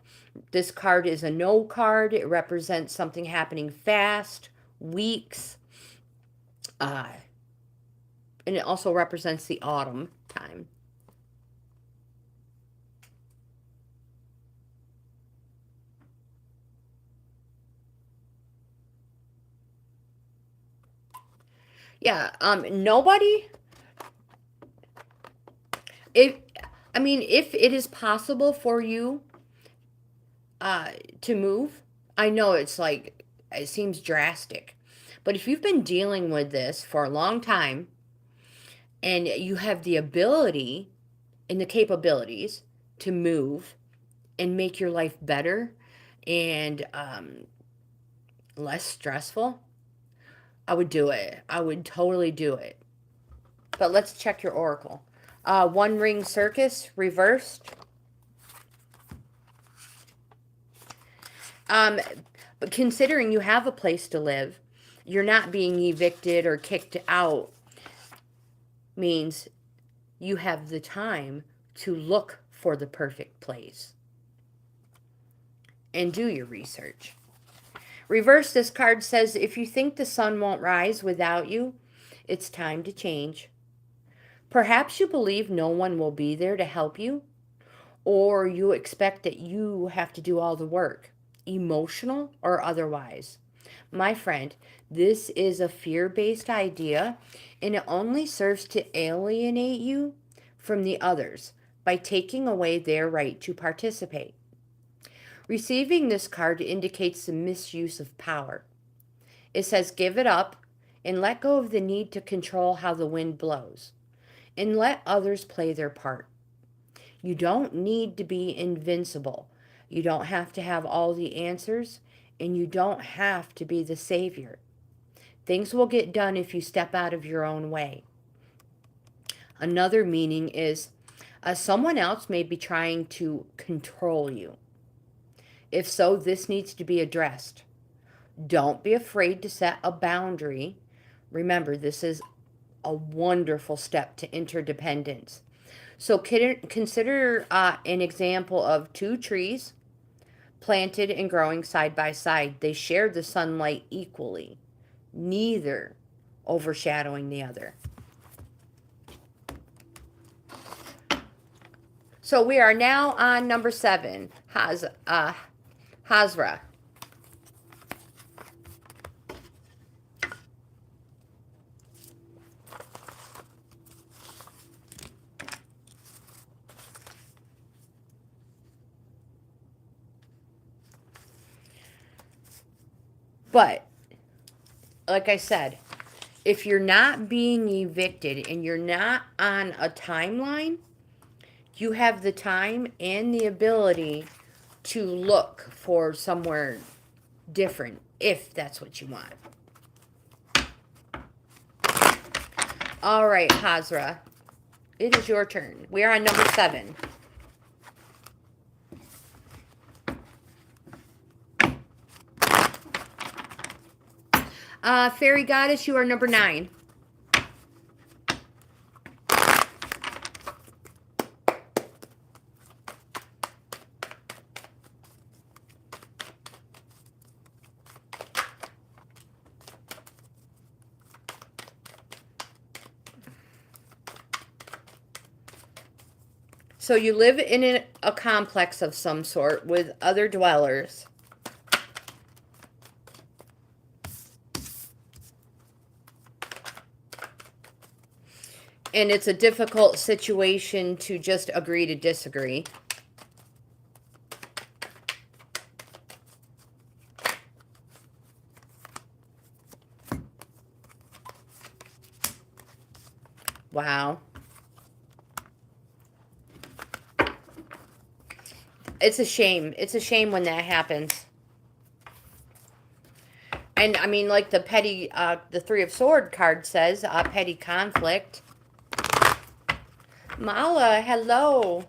This card is a no card. It represents something happening fast, weeks, and it also represents the autumn time. Yeah, nobody, if it is possible for you to move, I know it's like, it seems drastic, but if you've been dealing with this for a long time and you have the ability and the capabilities to move and make your life better and less stressful, I would do it. I would totally do it. But let's check your oracle. One Ring Circus reversed. But considering you have a place to live, you're not being evicted or kicked out, means you have the time to look for the perfect place. And do your research. Reverse, this card says, if you think the sun won't rise without you, it's time to change. Perhaps you believe no one will be there to help you, or you expect that you have to do all the work, emotional or otherwise. My friend, this is a fear-based idea, and it only serves to alienate you from the others by taking away their right to participate. Receiving this card indicates the misuse of power. It says, give it up and let go of the need to control how the wind blows, and let others play their part. You don't need to be invincible. You don't have to have all the answers, and you don't have to be the savior. Things will get done if you step out of your own way. Another meaning is someone else may be trying to control you. If so, this needs to be addressed. Don't be afraid to set a boundary. Remember, this is a wonderful step to interdependence. So consider an example of two trees planted and growing side by side. They share the sunlight equally, neither overshadowing the other. So we are now on number 7, Hazra. But, like I said, if you're not being evicted and you're not on a timeline, you have the time and the ability to look for somewhere different, if that's what you want. All right, Hazra, it is your turn. We are on number 7. Fairy Goddess, you are number 9. So you live in a complex of some sort with other dwellers. And it's a difficult situation to just agree to disagree. Wow. It's a shame. It's a shame when that happens. And I mean, like the petty, the 3 of Swords card says, petty conflict. Mala, hello.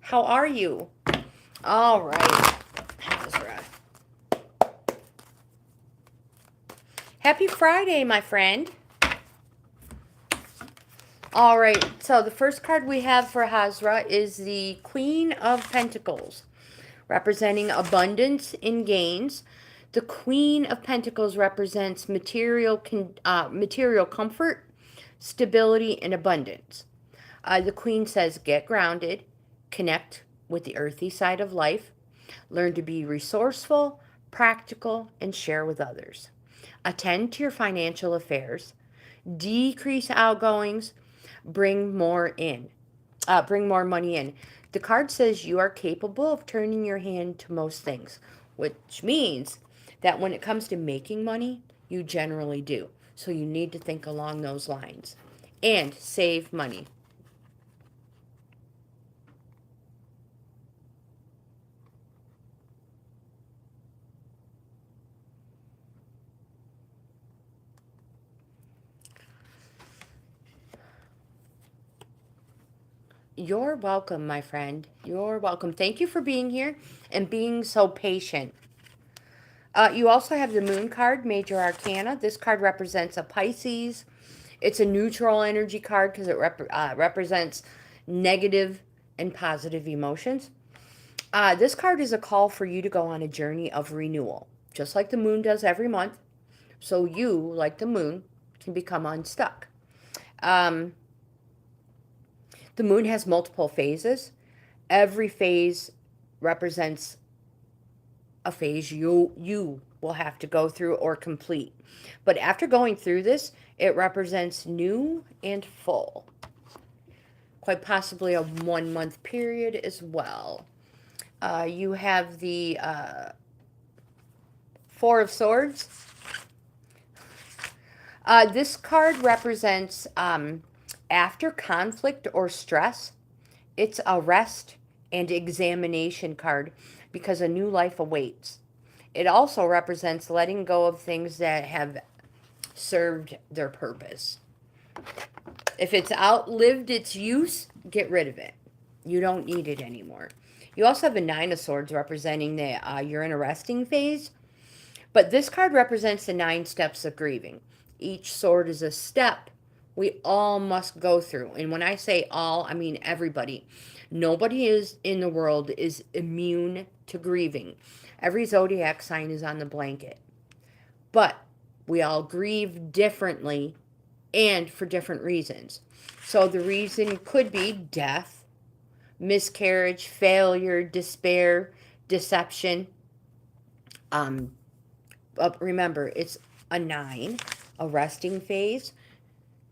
How are you? All right. Hazra. Happy Friday, my friend. All right. So the first card we have for Hazra is the Queen of Pentacles, representing abundance in gains. The Queen of Pentacles represents material comfort, stability, and abundance. The Queen says, get grounded, connect with the earthy side of life, learn to be resourceful, practical, and share with others. Attend to your financial affairs, decrease outgoings, bring more money in. The card says you are capable of turning your hand to most things, which means that when it comes to making money, you generally do. So you need to think along those lines and save money. You're welcome, my friend. You're welcome. Thank you for being here and being so patient. You also have the Moon card, Major Arcana. This card represents a Pisces. It's a neutral energy card because it represents negative and positive emotions. This card is a call for you to go on a journey of renewal, just like the moon does every month. So you, like the moon, can become unstuck. The moon has multiple phases. Every phase represents a phase you will have to go through or complete. But after going through this, it represents new and full. Quite possibly a 1 month period as well. You have the Four of Swords. This card represents after conflict or stress, it's a rest and examination card because a new life awaits. It also represents letting go of things that have served their purpose. If it's outlived its use, get rid of it. You don't need it anymore. You also have a Nine of Swords representing that you're in a resting phase. But this card represents the 9 steps of grieving. Each sword is a step we all must go through. And when I say all, I mean everybody. Nobody is in the world is immune to grieving. Every zodiac sign is on the blanket. But we all grieve differently and for different reasons. So the reason could be death, miscarriage, failure, despair, deception. But remember, it's a 9, a resting phase,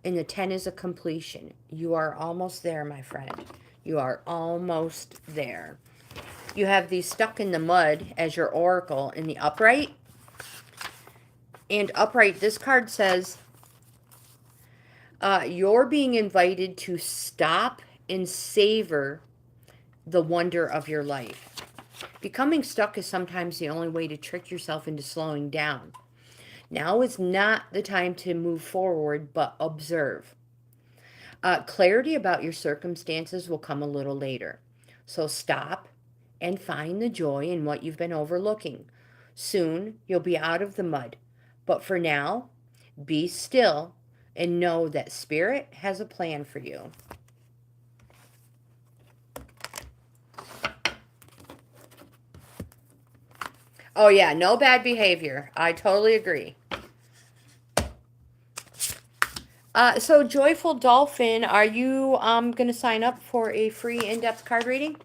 and the 10 is a completion. You are almost there, my friend. You are almost there. You have the Stuck in the Mud as your oracle in the upright. And upright, this card says, you're being invited to stop and savor the wonder of your life. Becoming stuck is sometimes the only way to trick yourself into slowing down. Now is not the time to move forward, but observe. Clarity about your circumstances will come a little later. So stop and find the joy in what you've been overlooking. Soon you'll be out of the mud. But for now, be still and know that Spirit has a plan for you. Oh yeah, no bad behavior. I totally agree. So Joyful Dolphin, are you going to sign up for a free in-depth card reading?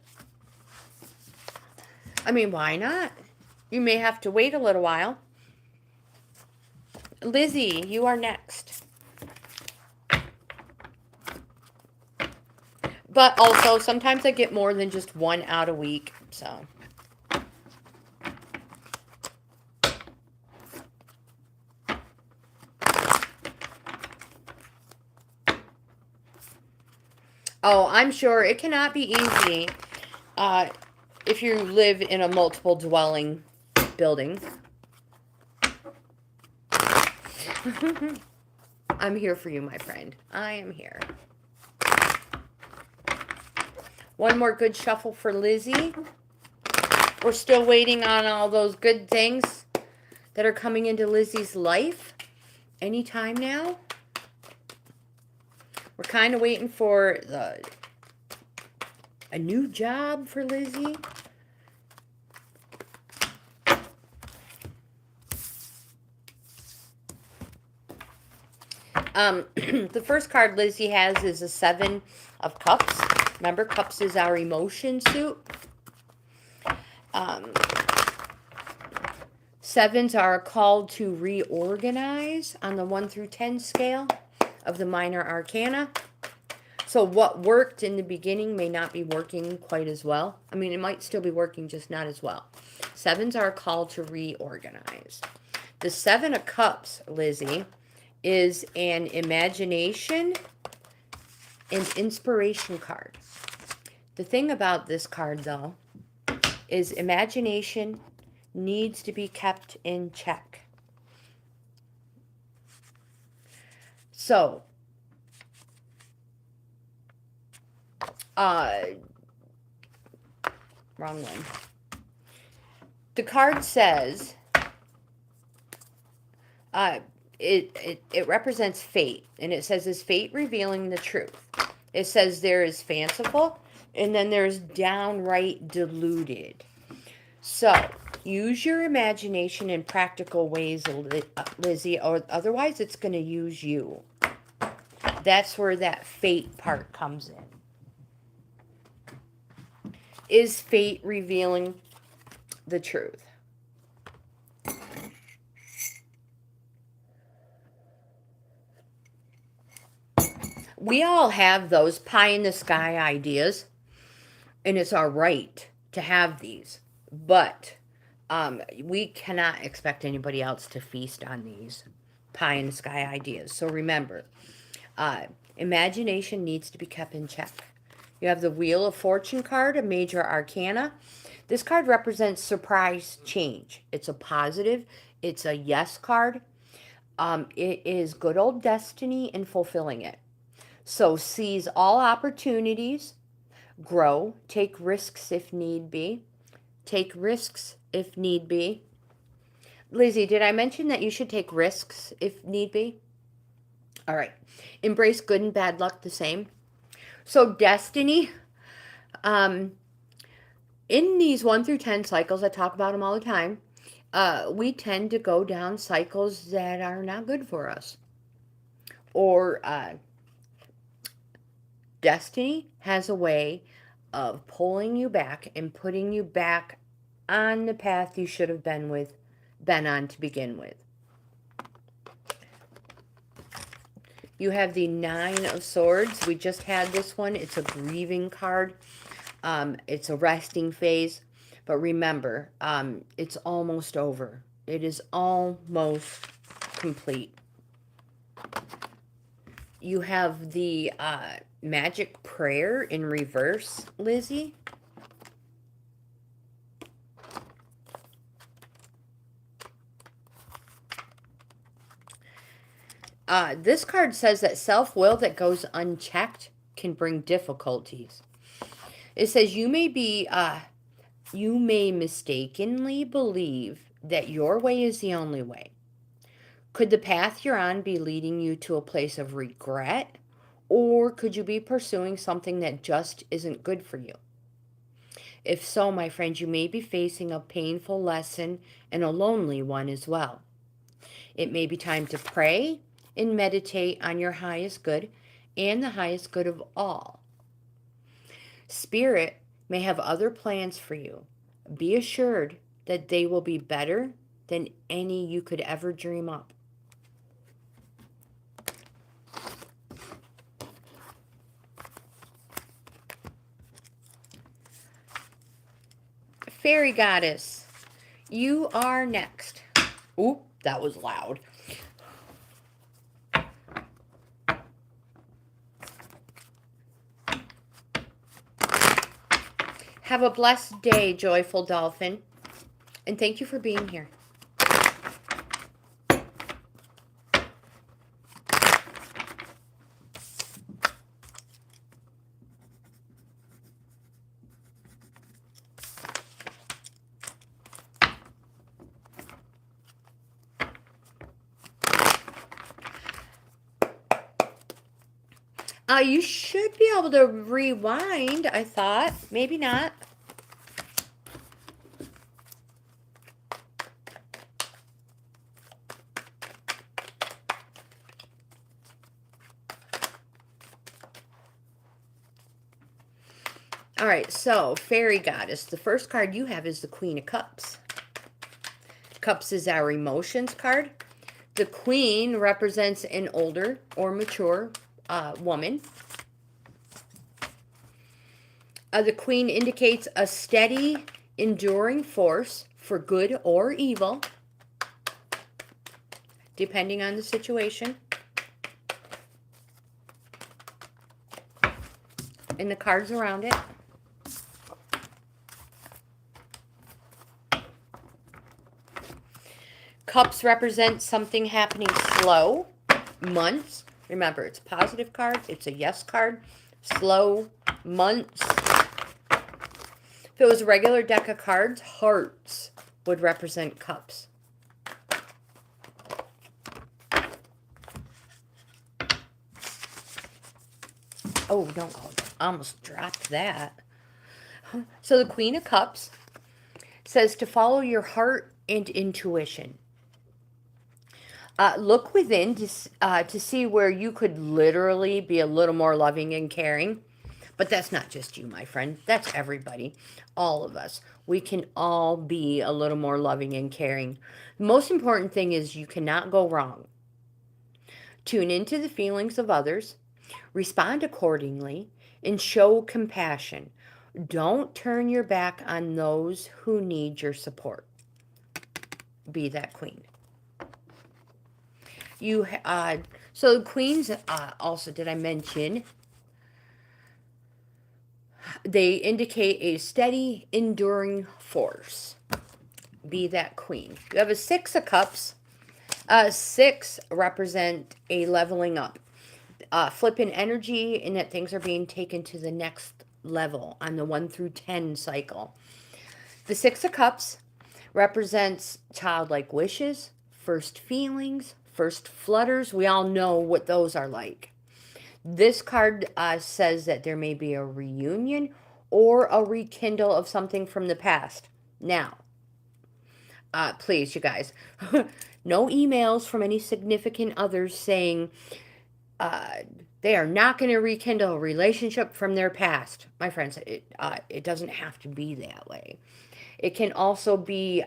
I mean, why not? You may have to wait a little while. Lizzie, you are next. But also, sometimes I get more than just one out a week, so... Oh, I'm sure it cannot be easy if you live in a multiple dwelling building. I'm here for you, my friend. I am here. One more good shuffle for Lizzie. We're still waiting on all those good things that are coming into Lizzie's life anytime now. We're kind of waiting for a new job for Lizzie. The first card Lizzie has is a 7 of Cups. Remember, Cups is our emotion suit. Sevens are called to reorganize on the 1 through 10 scale of the minor arcana. So what worked in the beginning may not be working quite as well. I mean, it might still be working, just not as well. Sevens are called to reorganize. The 7 of Cups, Lizzie, is an imagination and inspiration card. The thing about this card, though, is imagination needs to be kept in check. So, wrong one. The card says, it represents fate, and it says, is fate revealing the truth? It says there is fanciful, And then there's downright deluded. So, use your imagination in practical ways, Lizzie, or otherwise it's going to use you. That's where that fate part comes in. Is fate revealing the truth? We all have those pie in the sky ideas, and it's our right to have these. But we cannot expect anybody else to feast on these pie in the sky ideas. So remember, imagination needs to be kept in check. You have the Wheel of Fortune card, a major arcana. This card represents surprise change. It's a positive. It's a yes card. It is good old destiny and fulfilling it. So seize all opportunities, grow, take risks if need be. Take risks if need be. Lizzie, did I mention that you should take risks if need be? All right. Embrace good and bad luck the same. So destiny, in these 1 through 10 cycles, I talk about them all the time, we tend to go down cycles that are not good for us. Or destiny has a way of pulling you back and putting you back on the path you should have been on to begin with. You have the 9 of Swords. We just had this one. It's a grieving card. It's a resting phase. But remember, it's almost over. It is almost complete. You have the magic prayer in reverse, Lizzie. This card says that self-will that goes unchecked can bring difficulties. It says you may mistakenly believe that your way is the only way. Could the path you're on be leading you to a place of regret, or could you be pursuing something that just isn't good for you? If so, my friend, you may be facing a painful lesson and a lonely one as well. It may be time to pray and meditate on your highest good and the highest good of all. Spirit may have other plans for you. Be assured that they will be better than any you could ever dream up. Fairy Goddess, you are next. Ooh, that was loud. Have a blessed day, joyful dolphin, and thank you for being here. You should be able to rewind, I thought. Maybe not. All right, so Fairy Goddess, the first card you have is the Queen of Cups. Cups is our emotions card. The Queen represents an older or mature woman. The Queen indicates a steady, enduring force for good or evil, depending on the situation. And the cards around it. Cups represent something happening slow, months. Remember, it's a positive card. It's a yes card. Slow, months. If it was a regular deck of cards, hearts would represent cups. Oh, don't hold it. I almost dropped that. So the Queen of Cups says to follow your heart and intuition. Look within to see where you could literally be a little more loving and caring. But that's not just you, my friend. That's everybody. All of us. We can all be a little more loving and caring. The most important thing is you cannot go wrong. Tune into the feelings of others, respond accordingly, and show compassion. Don't turn your back on those who need your support. Be that queen. So the queens, also, did I mention, they indicate a steady, enduring force. Be that queen. You have a Six of Cups. Six represent a leveling up. Flipping energy, and that things are being taken to the next level on the 1 through 10 cycle. The Six of Cups represents childlike wishes, first feelings, first flutters. We all know what those are like. This card says that there may be a reunion or a rekindle of something from the past. Now, please, you guys, no emails from any significant others saying they are not going to rekindle a relationship from their past. My friends, it doesn't have to be that way. It can also be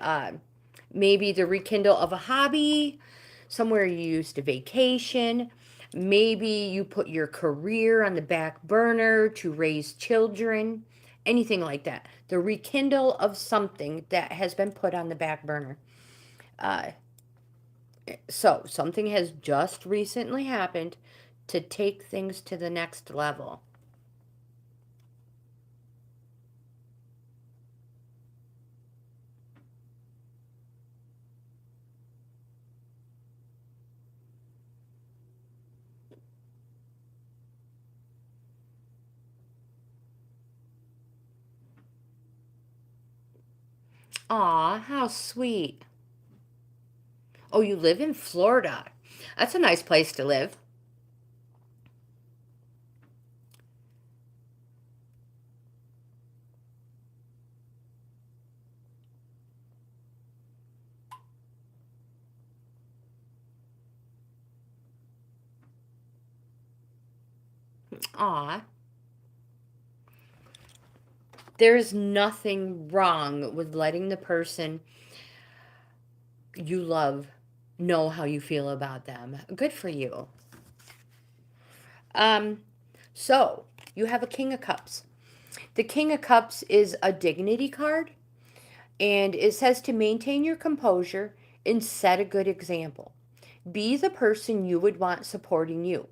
maybe the rekindle of a hobby, somewhere you used to vacation. Maybe you put your career on the back burner to raise children, anything like that. The rekindle of something that has been put on the back burner. So something has just recently happened to take things to the next level. Aw, how sweet. Oh, you live in Florida. That's a nice place to live. Aw. There's nothing wrong with letting the person you love know how you feel about them. Good for you. So you have a King of Cups. The King of Cups is a dignity card, and it says to maintain your composure and set a good example. Be the person you would want supporting you.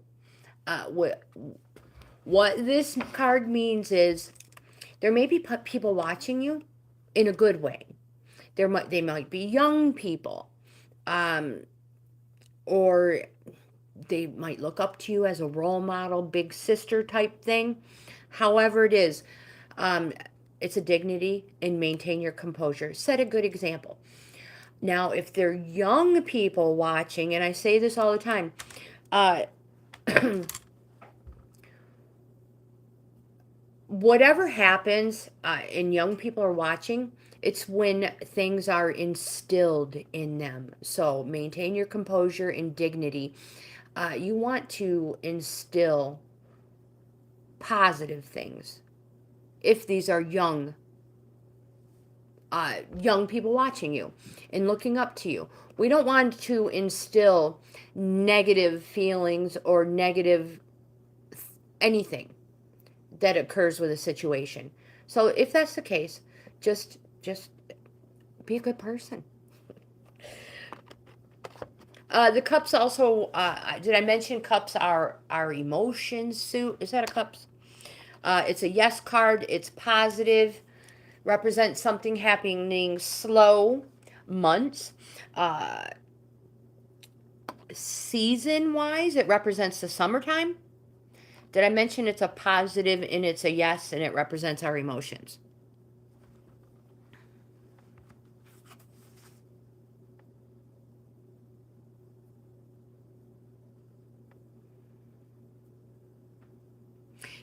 What this card means is there may be people watching you in a good way. They might be young people, or they might look up to you as a role model, big sister type thing. However it is, it's a dignity, and maintain your composure. Set a good example. Now, if they're young people watching, and I say this all the time, whatever happens and young people are watching, it's when things are instilled in them. So maintain your composure and dignity. You want to instill positive things if these are young people watching you and looking up to you. We don't want to instill negative feelings or negative anything that occurs with a situation. So if that's the case, just be a good person. The cups also, did I mention cups are our emotions suit? Is that a cups? It's a yes card. It's positive. Represents something happening slow, months. Season-wise, it represents the summertime. Did I mention it's a positive and it's a yes, and it represents our emotions?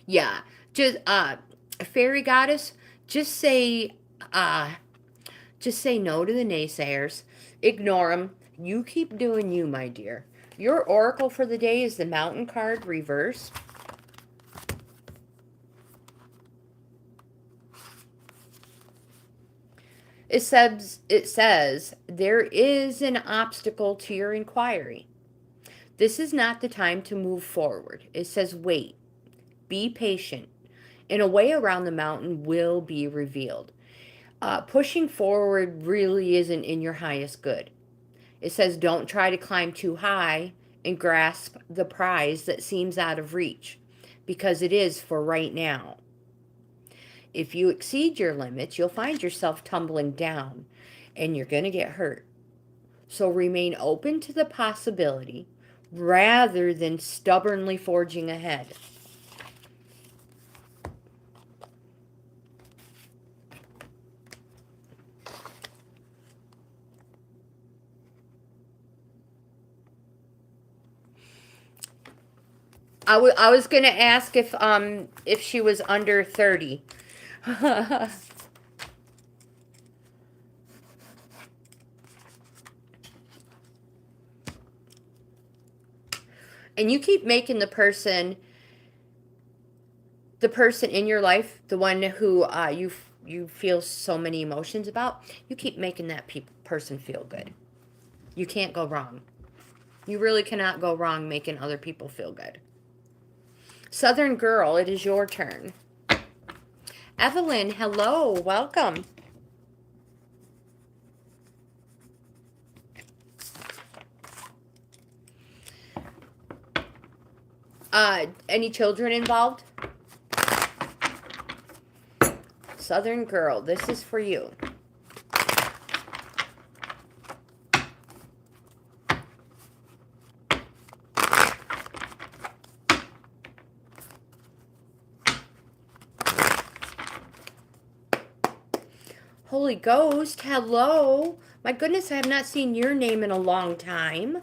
Yeah, just fairy goddess, Just say, just say no to the naysayers. Ignore them. You keep doing you, my dear. Your oracle for the day is the Mountain card reversed. It says, there is an obstacle to your inquiry. This is not the time to move forward. It says, wait, be patient, and a way around the mountain will be revealed. Pushing forward really isn't in your highest good. It says, don't try to climb too high and grasp the prize that seems out of reach, because it is for right now. If you exceed your limits, you'll find yourself tumbling down, and you're going to get hurt. So remain open to the possibility rather than stubbornly forging ahead. I was going to ask if she was under 30. And you keep making the person in your life, the one who you feel so many emotions about, you keep making that person feel good. You can't go wrong. You really cannot go wrong making other people feel good. Southern Girl, it is your turn. Evelyn, hello, welcome. Any children involved? Southern Girl, this is for you. Holy Ghost, hello. My goodness, I have not seen your name in a long time.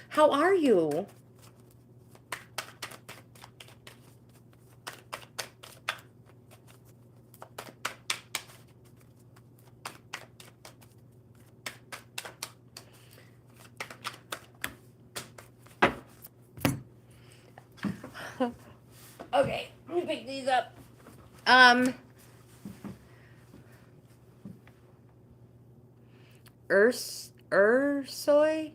How are you? Okay, let me pick these up. Ursoy?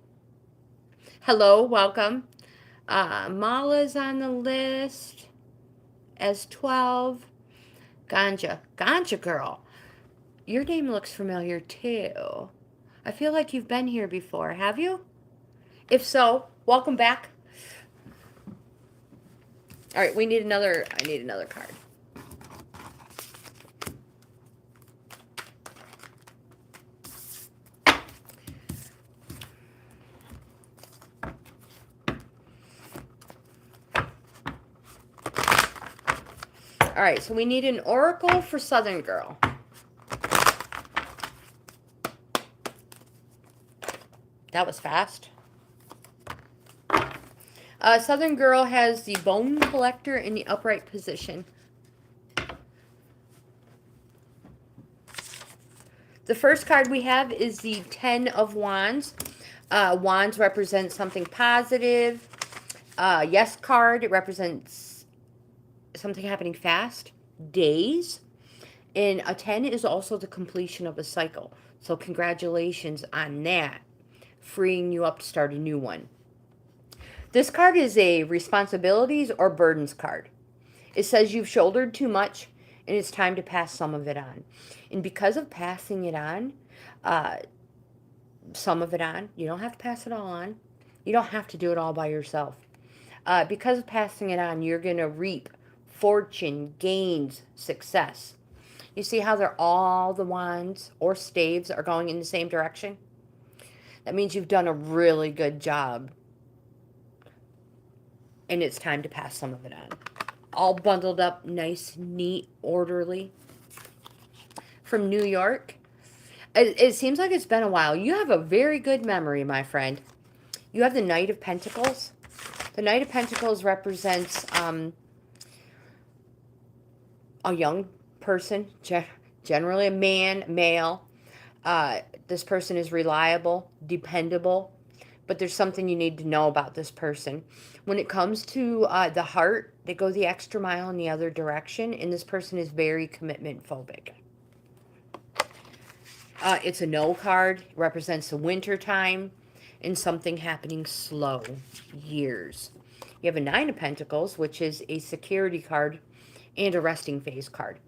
Hello, welcome. Mala's on the list as 12. Ganja girl. Your name looks familiar too. I feel like you've been here before, have you? If so, welcome back. All right, I need another card. All right, so we need an oracle for Southern Girl. That was fast. Southern Girl has the Bone Collector in the upright position. The first card we have is the 10 of Wands. Wands represents something positive. Yes card, it represents something happening fast. Days. And a 10 is also the completion of a cycle. So congratulations on that. Freeing you up to start a new one. This card is a responsibilities or burdens card. It says you've shouldered too much and it's time to pass some of it on. And because of passing it on, some of it on, you don't have to pass it all on. You don't have to do it all by yourself. Because of passing it on, you're going to reap fortune, gains, success. You see how they're all the wands or staves are going in the same direction? That means you've done a really good job. And it's time to pass some of it on. All bundled up, nice, neat, orderly. From New York. It seems like it's been a while. You have a very good memory, my friend. You have the Knight of Pentacles. The Knight of Pentacles represents a young person, generally a man, male. This person is reliable, dependable, but there's something you need to know about this person. When it comes to the heart, they go the extra mile in the other direction, and this person is very commitment phobic. It's a no card. It represents the winter time and something happening slow. Years. You have a 9 of Pentacles, which is a security card and a resting phase card.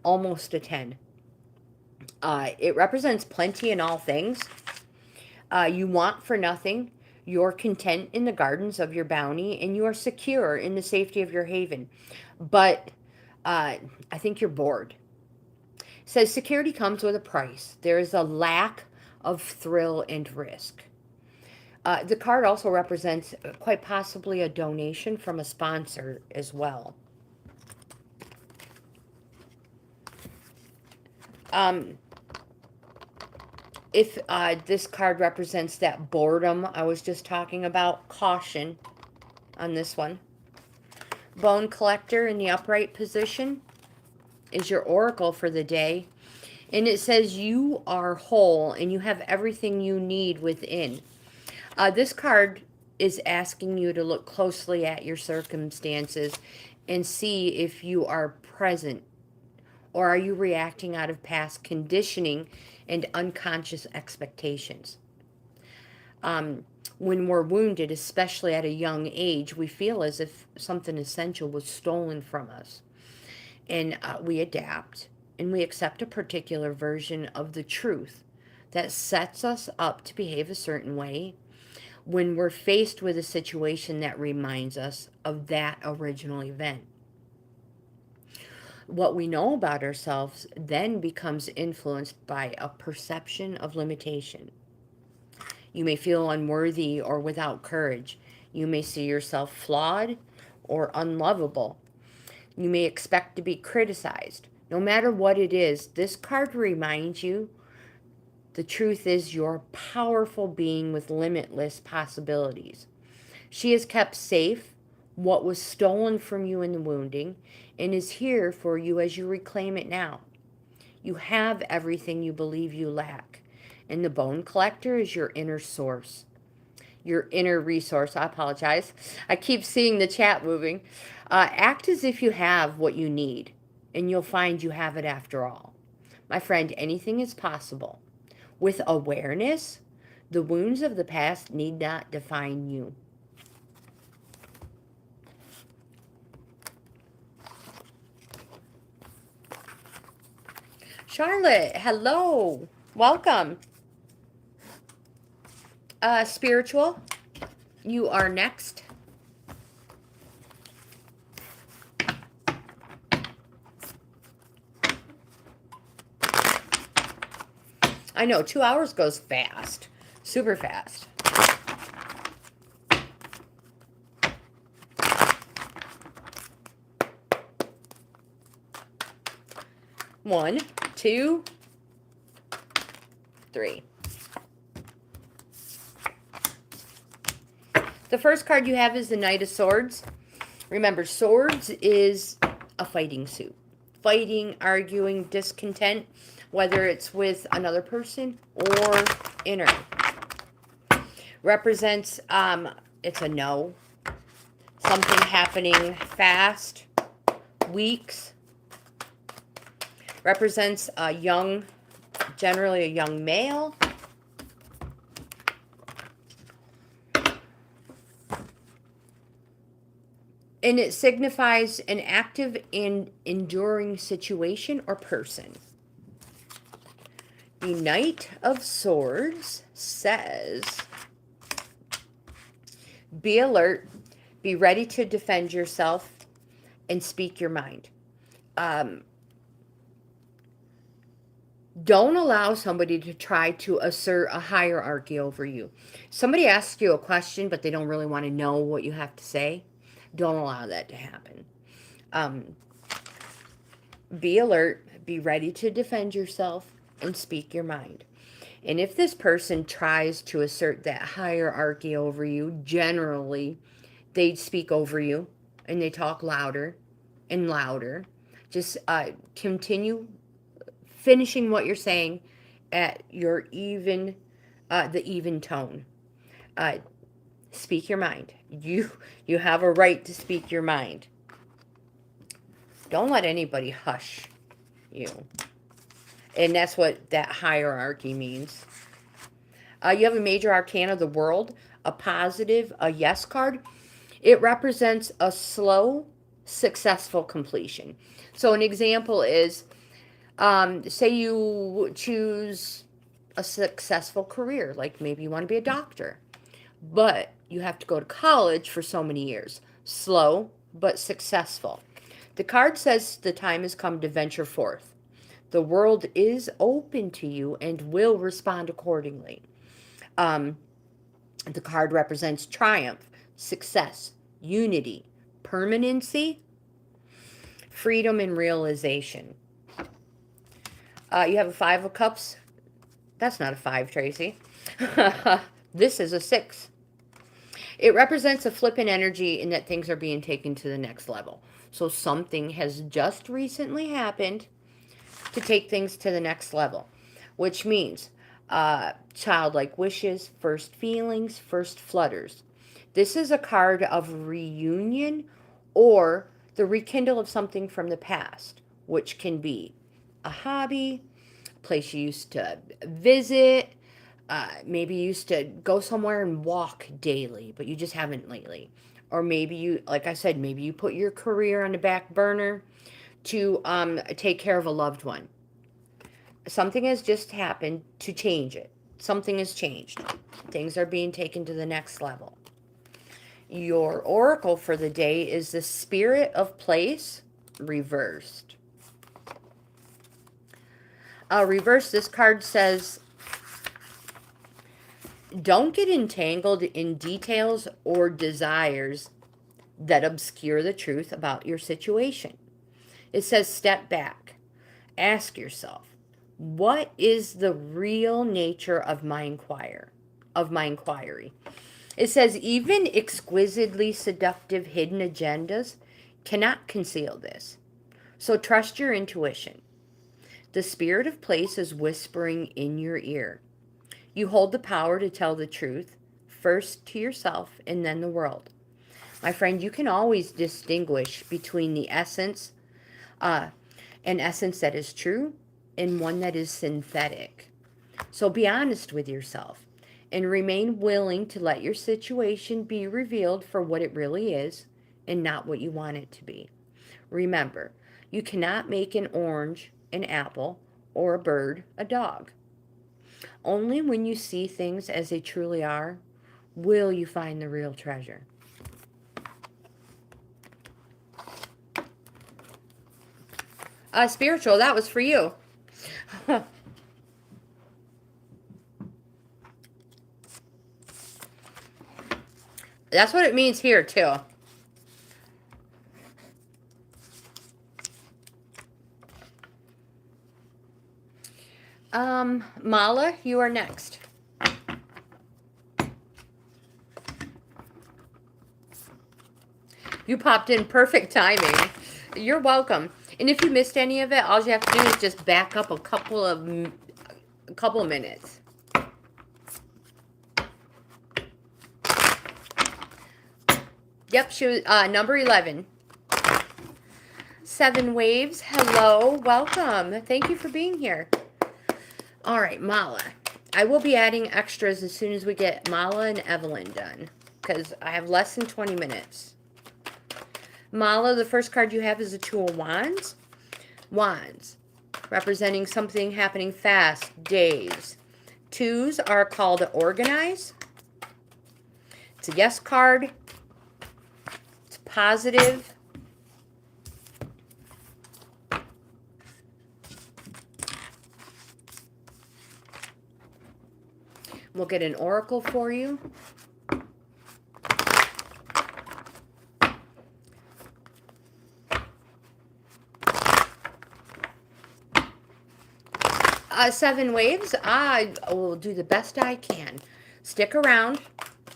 Almost a 10. It represents plenty in all things. You want for nothing. You're content in the gardens of your bounty, and you are secure in the safety of your haven. But I think you're bored. It says security comes with a price. There is a lack of thrill and risk. The card also represents quite possibly a donation from a sponsor as well. If this card represents that boredom I was just talking about, caution on this one. Bone Collector in the upright position is your oracle for the day. And it says you are whole and you have everything you need within. This card is asking you to look closely at your circumstances and see if you are present, or are you reacting out of past conditioning and unconscious expectations. When we're wounded, especially at a young age, we feel as if something essential was stolen from us. And we adapt and we accept a particular version of the truth that sets us up to behave a certain way when we're faced with a situation that reminds us of that original event. What we know about ourselves then becomes influenced by a perception of limitation. You may feel unworthy or without courage. You may see yourself flawed or unlovable. You may expect to be criticized. No matter what it is, this card reminds you the truth is you're a powerful being with limitless possibilities. She has kept safe what was stolen from you in the wounding and is here for you as you reclaim it now. You have everything you believe you lack. And the Bone Collector is your inner source, your inner resource. I apologize. I keep seeing the chat moving. Act as if you have what you need, and you'll find you have it after all. My friend, anything is possible. With awareness, the wounds of the past need not define you. Charlotte, hello. Welcome. Spiritual, you are next. I know, 2 hours goes fast. Super fast. One, two, three. The first card you have is the Knight of Swords. Remember, swords is a fighting suit. Fighting, arguing, discontent, whether it's with another person or inner. Represents, it's a no. Something happening fast, weeks. Represents a young, generally a young male. And it signifies an active and enduring situation or person. The Knight of Swords says, be alert, be ready to defend yourself, and speak your mind. Don't allow somebody to try to assert a hierarchy over you. Somebody asks you a question, but they don't really want to know what you have to say. Don't allow that to happen. Be alert, be ready to defend yourself, and speak your mind. And if this person tries to assert that hierarchy over you, generally, they speak over you, and they talk louder and louder Just continue finishing what you're saying at your even, the even tone. Speak your mind. You have a right to speak your mind. Don't let anybody hush you. And that's what that hierarchy means. You have a major arcana of the world, a positive, a yes card. It represents a slow, successful completion. So an example is, say you choose a successful career, like maybe you want to be a doctor, but you have to go to college for so many years. Slow, but successful. The card says the time has come to venture forth. The world is open to you and will respond accordingly. The card represents triumph, success, unity, permanency, freedom, and realization. You have a 5 of Cups. That's not a 5, Tracy. This is a 6. It represents a flip in energy in that things are being taken to the next level. So something has just recently happened to take things to the next level, which means childlike wishes, first feelings, first flutters. This is a card of reunion or the rekindle of something from the past, which can be a hobby, a place you used to visit, maybe you used to go somewhere and walk daily, but you just haven't lately. Or maybe you, like I said, maybe you put your career on the back burner to take care of a loved one. Something has just happened to change it. Something has changed. Things are being taken to the next level. Your oracle for the day is the Spirit of Place reversed. Reverse, this card says, don't get entangled in details or desires that obscure the truth about your situation. It says step back. Ask yourself, what is the real nature of my inquiry? It says even exquisitely seductive hidden agendas cannot conceal this. So trust your intuition. The Spirit of Place is whispering in your ear. You hold the power to tell the truth, first to yourself and then the world. My friend, you can always distinguish between the essence, an essence that is true and one that is synthetic. So be honest with yourself and remain willing to let your situation be revealed for what it really is and not what you want it to be. Remember, you cannot make an orange an apple or a bird a dog. Only when you see things as they truly are will you find the real treasure. Spiritual, that was for you. That's what it means here, too. Mala, you are next. You popped in perfect timing. You're welcome. And if you missed any of it, all you have to do is just back up a couple of minutes. Yep, she was number 11. 7 Waves, hello, welcome. Thank you for being here. All right, Mala. I will be adding extras as soon as we get Mala and Evelyn done, because I have less than 20 minutes. Mala, the first card you have is the 2 of Wands. Wands, representing something happening fast, days. 2s are called to organize. It's a yes card. It's positive. We'll get an oracle for you. Seven Waves, I will do the best I can. Stick around.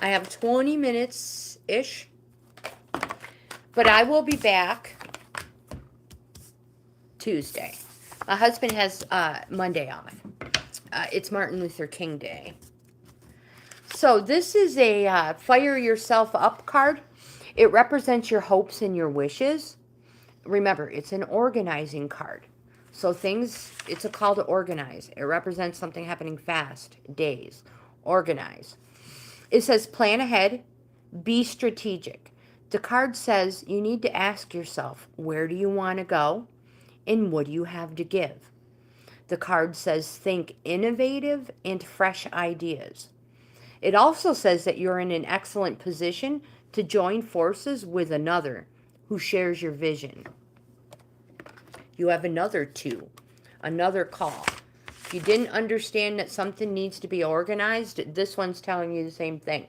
I have 20 minutes-ish. But I will be back Tuesday. My husband has Monday off. It's Martin Luther King Day. So this is a fire yourself up card. It represents your hopes and your wishes. Remember, it's an organizing card. So it's a call to organize. It represents something happening fast, days. Organize. It says plan ahead, be strategic. The card says you need to ask yourself, where do you want to go and what do you have to give? The card says think innovative and fresh ideas. It also says that you're in an excellent position to join forces with another who shares your vision. You have another two, another call. If you didn't understand that something needs to be organized, this one's telling you the same thing.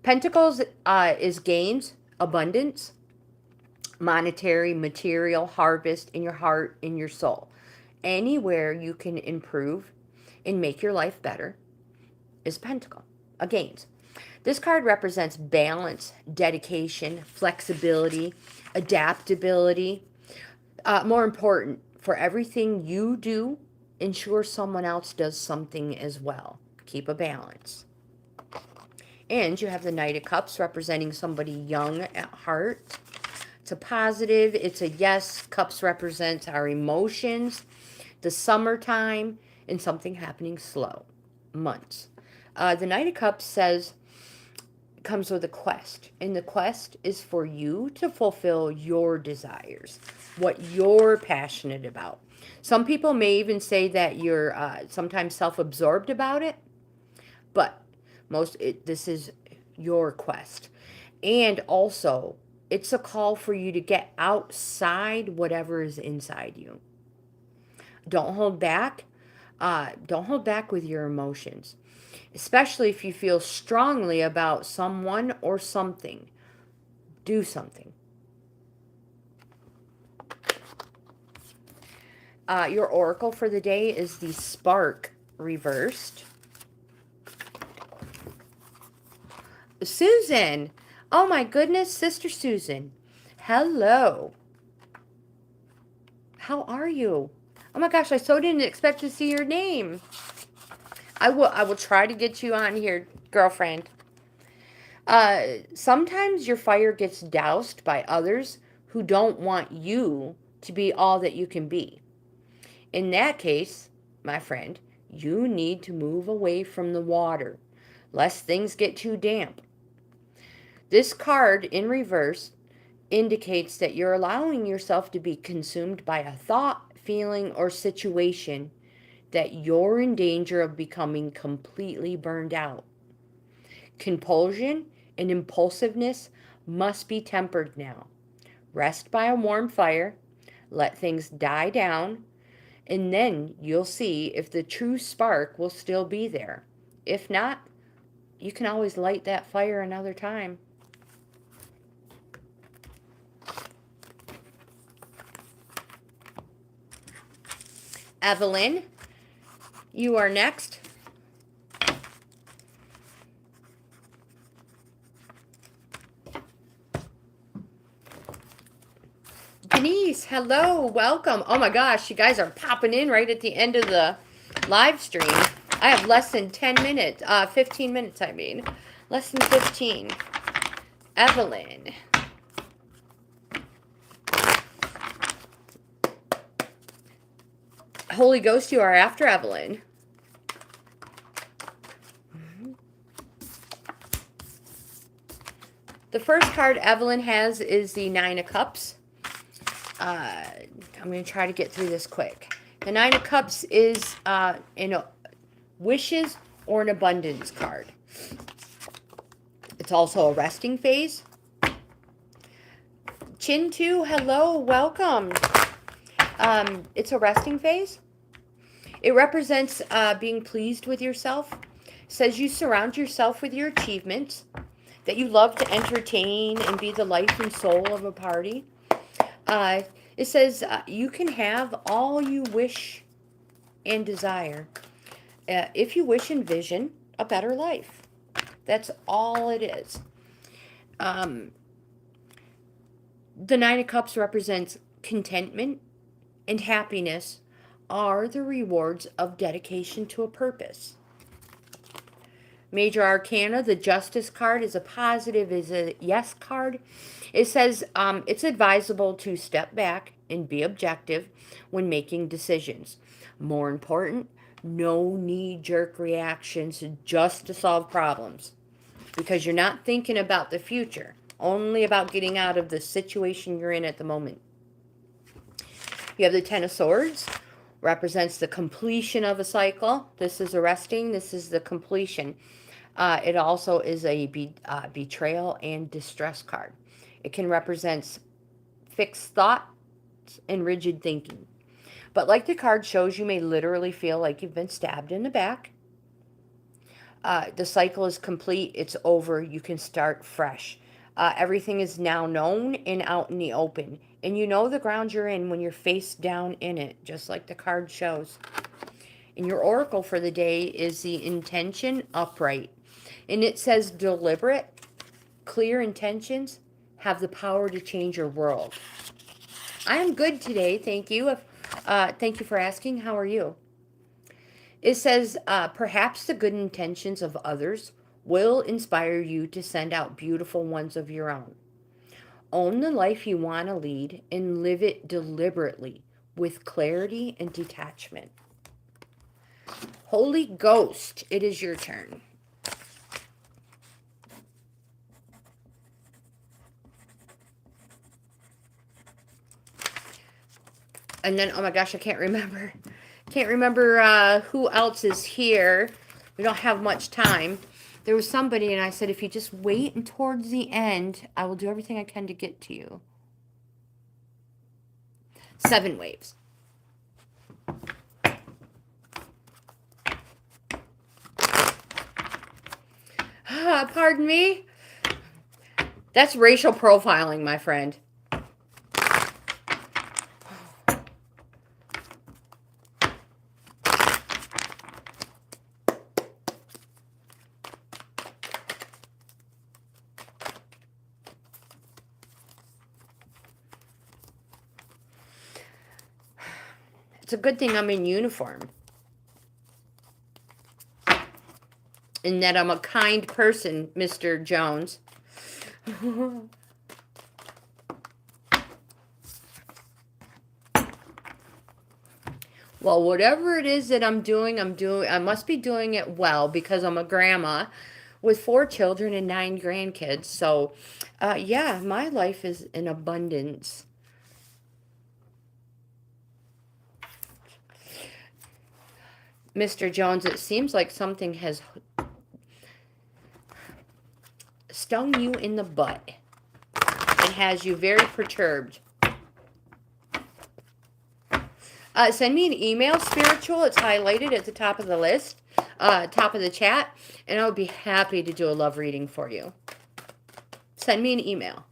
Pentacles is gains, abundance, monetary, material, harvest in your heart, in your soul. Anywhere you can improve and make your life better is Pentacle, a gains. This card represents balance, dedication, flexibility, adaptability. More important, for everything you do, ensure someone else does something as well. Keep a balance. And you have the Knight of Cups representing somebody young at heart. It's a positive. It's a yes. Cups represents our emotions, the summertime, and something happening slow. Months. The Knight of Cups comes with a quest. And the quest is for you to fulfill your desires, what you're passionate about. Some people may even say that you're sometimes self-absorbed about it. But this is your quest. And also, it's a call for you to get outside whatever is inside you. Don't hold back. Don't hold back with your emotions. Especially if you feel strongly about someone or something. Do something. Your oracle for the day is the Spark reversed. Susan. Oh my goodness, Sister Susan. Hello. How are you? Oh my gosh, I so didn't expect to see your name. I will try to get you on here, girlfriend. Sometimes your fire gets doused by others who don't want you to be all that you can be. In that case, my friend, you need to move away from the water, lest things get too damp. This card in reverse indicates that you're allowing yourself to be consumed by a thought, feeling, or situation that you're in danger of becoming completely burned out. Compulsion and impulsiveness must be tempered now. Rest by a warm fire, let things die down, and then you'll see if the true spark will still be there. If not, you can always light that fire another time. Evelyn, you are next. Denise, hello, welcome. Oh my gosh, you guys are popping in right at the end of the live stream. I have less than 10 minutes, 15 minutes, I mean. Less than 15. Evelyn. Holy Ghost, you are after Evelyn. The first card Evelyn has is the Nine of Cups. I'm going to try to get through this quick. The Nine of Cups is in a wishes or an abundance card. It's also a resting phase. Chintu, hello, welcome. It's a resting phase. It represents being pleased with yourself. It says you surround yourself with your achievements, that you love to entertain and be the life and soul of a party. It says you can have all you wish and desire if you wish and envision a better life. That's all it is. The Nine of Cups represents contentment, and happiness are the rewards of dedication to a purpose. Major Arcana, the Justice card is a positive, is a yes card. It says it's advisable to step back and be objective when making decisions. More important, no knee-jerk reactions just to solve problems, because you're not thinking about the future, only about getting out of the situation you're in at the moment. You have the Ten of Swords, represents the completion of a cycle. This is arresting. This is the completion. It also is a betrayal and distress card. It can represent fixed thoughts and rigid thinking. But like the card shows, you may literally feel like you've been stabbed in the back. The cycle is complete. It's over. You can start fresh. Everything is now known and out in the open. And you know the ground you're in when you're face down in it, just like the card shows. And your oracle for the day is the intention upright. And it says deliberate, clear intentions have the power to change your world. I am good today. Thank you. Thank you for asking. How are you? It says, perhaps the good intentions of others will inspire you to send out beautiful ones of your own. Own the life you want to lead and live it deliberately with clarity and detachment. Holy Ghost, it is your turn. And then, oh my gosh, I can't remember. Who else is here. We don't have much time. There was somebody, and I said, if you just wait and towards the end, I will do everything I can to get to you. 7 waves. Pardon me? That's racial profiling, my friend. It's a good thing I'm in uniform. And that I'm a kind person, Mr. Jones. Well, whatever it is that I'm doing, I must be doing it well, because I'm a grandma with 4 children and 9 grandkids. So, yeah, my life is in abundance. Mr. Jones, it seems like something has stung you in the butt and has you very perturbed. Send me an email, spiritual. It's highlighted at the top of the list, top of the chat, and I would be happy to do a love reading for you. Send me an email.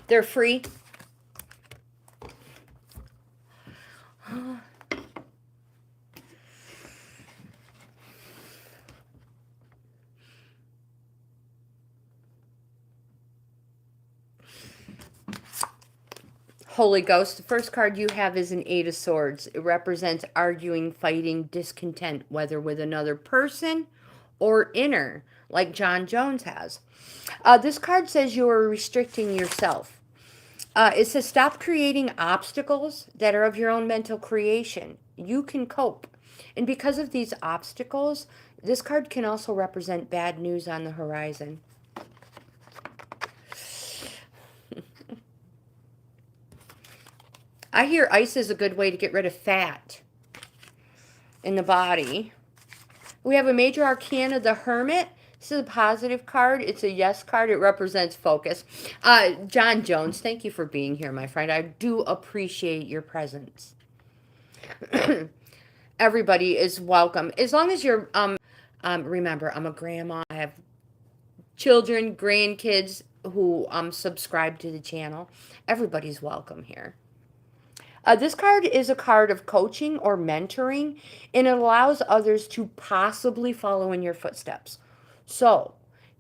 They're free. Holy Ghost, the first card you have is an 8 of Swords. It represents arguing, fighting, discontent, whether with another person or inner, like John Jones has. This card says you are restricting yourself. It says stop creating obstacles that are of your own mental creation. You can cope. And because of these obstacles, this card can also represent bad news on the horizon. I hear ice is a good way to get rid of fat in the body. We have a Major Arcana, the Hermit. This is a positive card. It's a yes card. It represents focus. John Jones, thank you for being here, my friend. I do appreciate your presence. Everybody is welcome. As long as you're, remember, I'm a grandma. I have children, grandkids who subscribe to the channel. Everybody's welcome here. This card is a card of coaching or mentoring, and it allows others to possibly follow in your footsteps. So,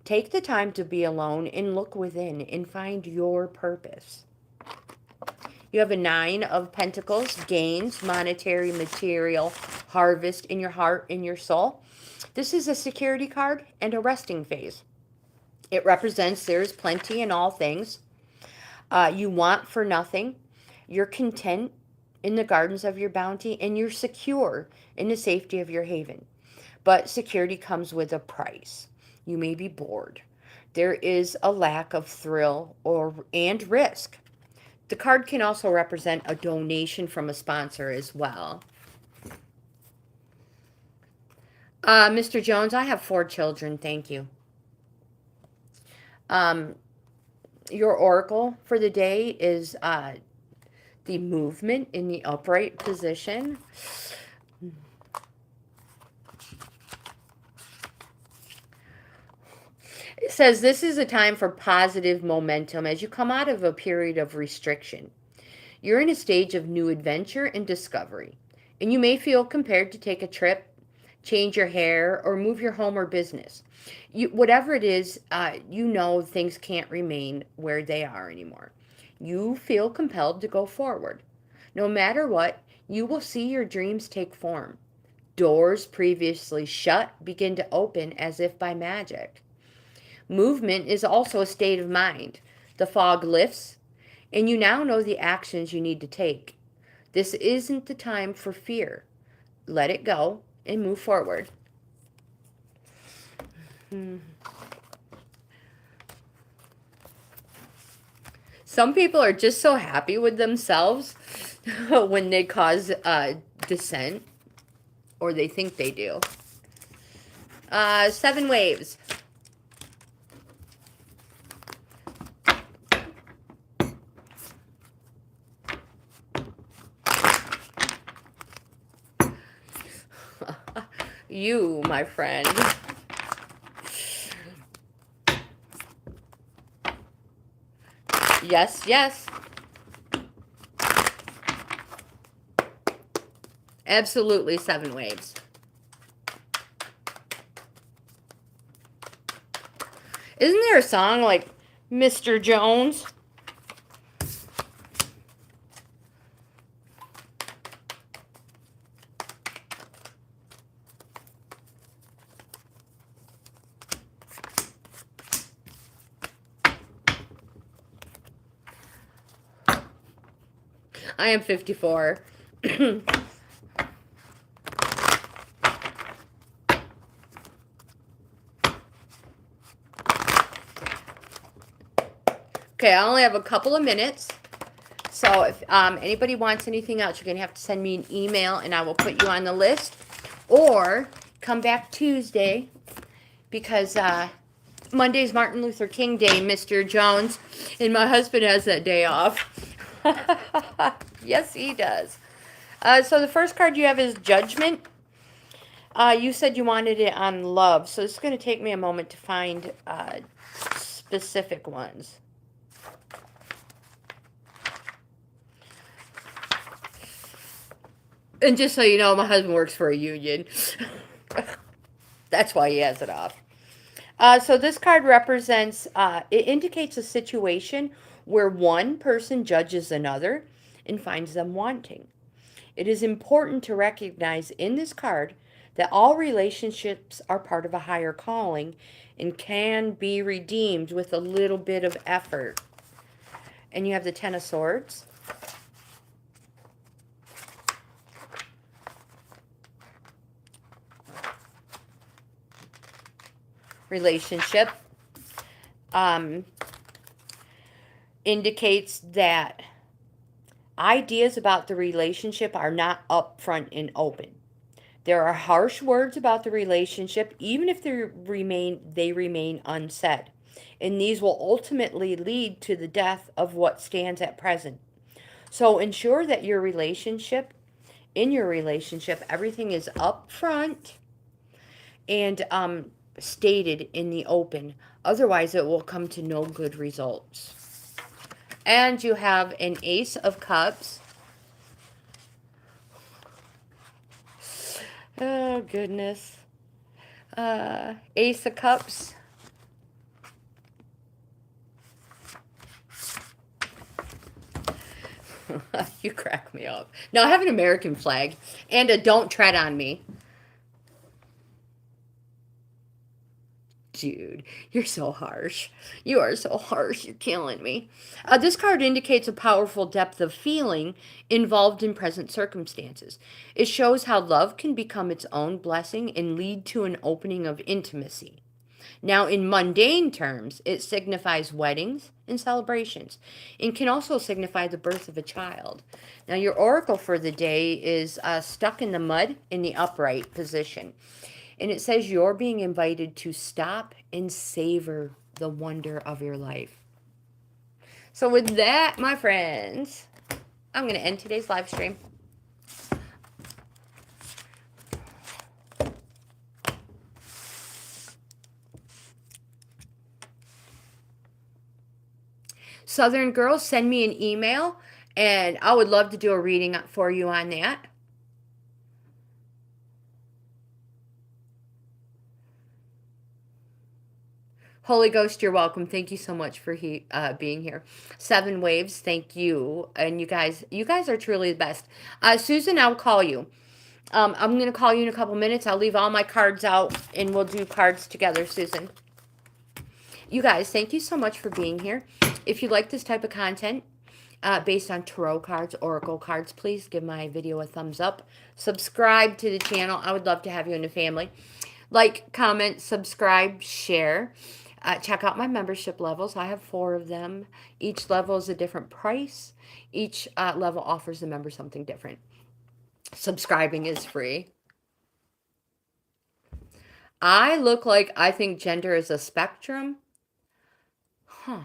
take the time to be alone and look within and find your purpose. You have a 9 of Pentacles, gains, monetary, material, harvest in your heart, in your soul. This is a security card and a resting phase. It represents there's plenty in all things. You want for nothing. You're content in the gardens of your bounty, and you're secure in the safety of your haven. But security comes with a price. You may be bored. There is a lack of thrill and risk. The card can also represent a donation from a sponsor as well. Mr. Jones, I have 4 children. Thank you. Your oracle for the day is the movement in the upright position. It says this is a time for positive momentum as you come out of a period of restriction. You're in a stage of new adventure and discovery, and you may feel compelled to take a trip, change your hair, or move your home or business. Whatever it is, you know things can't remain where they are anymore. You feel compelled to go forward. No matter what, you will see your dreams take form. Doors previously shut begin to open as if by magic. Movement is also a state of mind. The fog lifts, and you now know the actions you need to take. This isn't the time for fear. Let it go and move forward. Some people are just so happy with themselves when they cause dissent, or they think they do. 7 waves. You, my friend. Yes, yes. Absolutely 7 waves. Isn't there a song like Mr. Jones? I am 54. Okay, I only have a couple of minutes. So if anybody wants anything else, you're going to have to send me an email and I will put you on the list. Or come back Tuesday because Monday's Martin Luther King Day, Mr. Jones. And my husband has that day off. Yes, he does. So the first card you have is Judgment. You said you wanted it on love. So it's going to take me a moment to find specific ones. And just so you know, my husband works for a union. That's why he has it off. So this card represents, it indicates a situation where one person judges another and finds them wanting. It is important to recognize in this card that all relationships are part of a higher calling and can be redeemed with a little bit of effort. And you have the 10 of Swords. Relationship indicates that ideas about the relationship are not upfront and open. There are harsh words about the relationship, even if they remain unsaid. And these will ultimately lead to the death of what stands at present. So ensure that in your relationship, everything is upfront and stated in the open. Otherwise, it will come to no good results. And you have an Ace of Cups. Oh, goodness. Ace of Cups. You crack me up. No, I have an American flag and a "Don't tread on me." Dude, you're so harsh. You are so harsh. You're killing me. This card indicates a powerful depth of feeling involved in present circumstances. It shows how love can become its own blessing and lead to an opening of intimacy. Now, in mundane terms, it signifies weddings and celebrations and can also signify the birth of a child. Now, your oracle for the day is stuck in the mud in the upright position. And it says you're being invited to stop and savor the wonder of your life. So with that, my friends, I'm going to end today's live stream. Southern girls, send me an email, and I would love to do a reading for you on that. Holy Ghost, you're welcome. Thank you so much for being here. Seven Waves, thank you. And you guys are truly the best. Susan, I'll call you. I'm going to call you in a couple minutes. I'll leave all my cards out, and we'll do cards together, Susan. You guys, thank you so much for being here. If you like this type of content based on tarot cards, oracle cards, please give my video a thumbs up. Subscribe to the channel. I would love to have you in the family. Like, comment, subscribe, share. Check out my membership levels. I have 4 of them. Each level is a different price. Each level offers the member something different. Subscribing is free. I look like I think gender is a spectrum. Huh.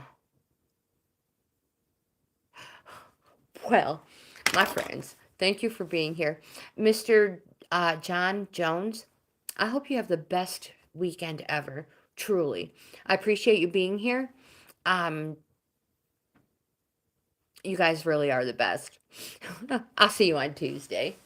Well, my friends, thank you for being here. Mr. John Jones, I hope you have the best weekend ever. Truly. I appreciate you being here. You guys really are the best. I'll see you on Tuesday.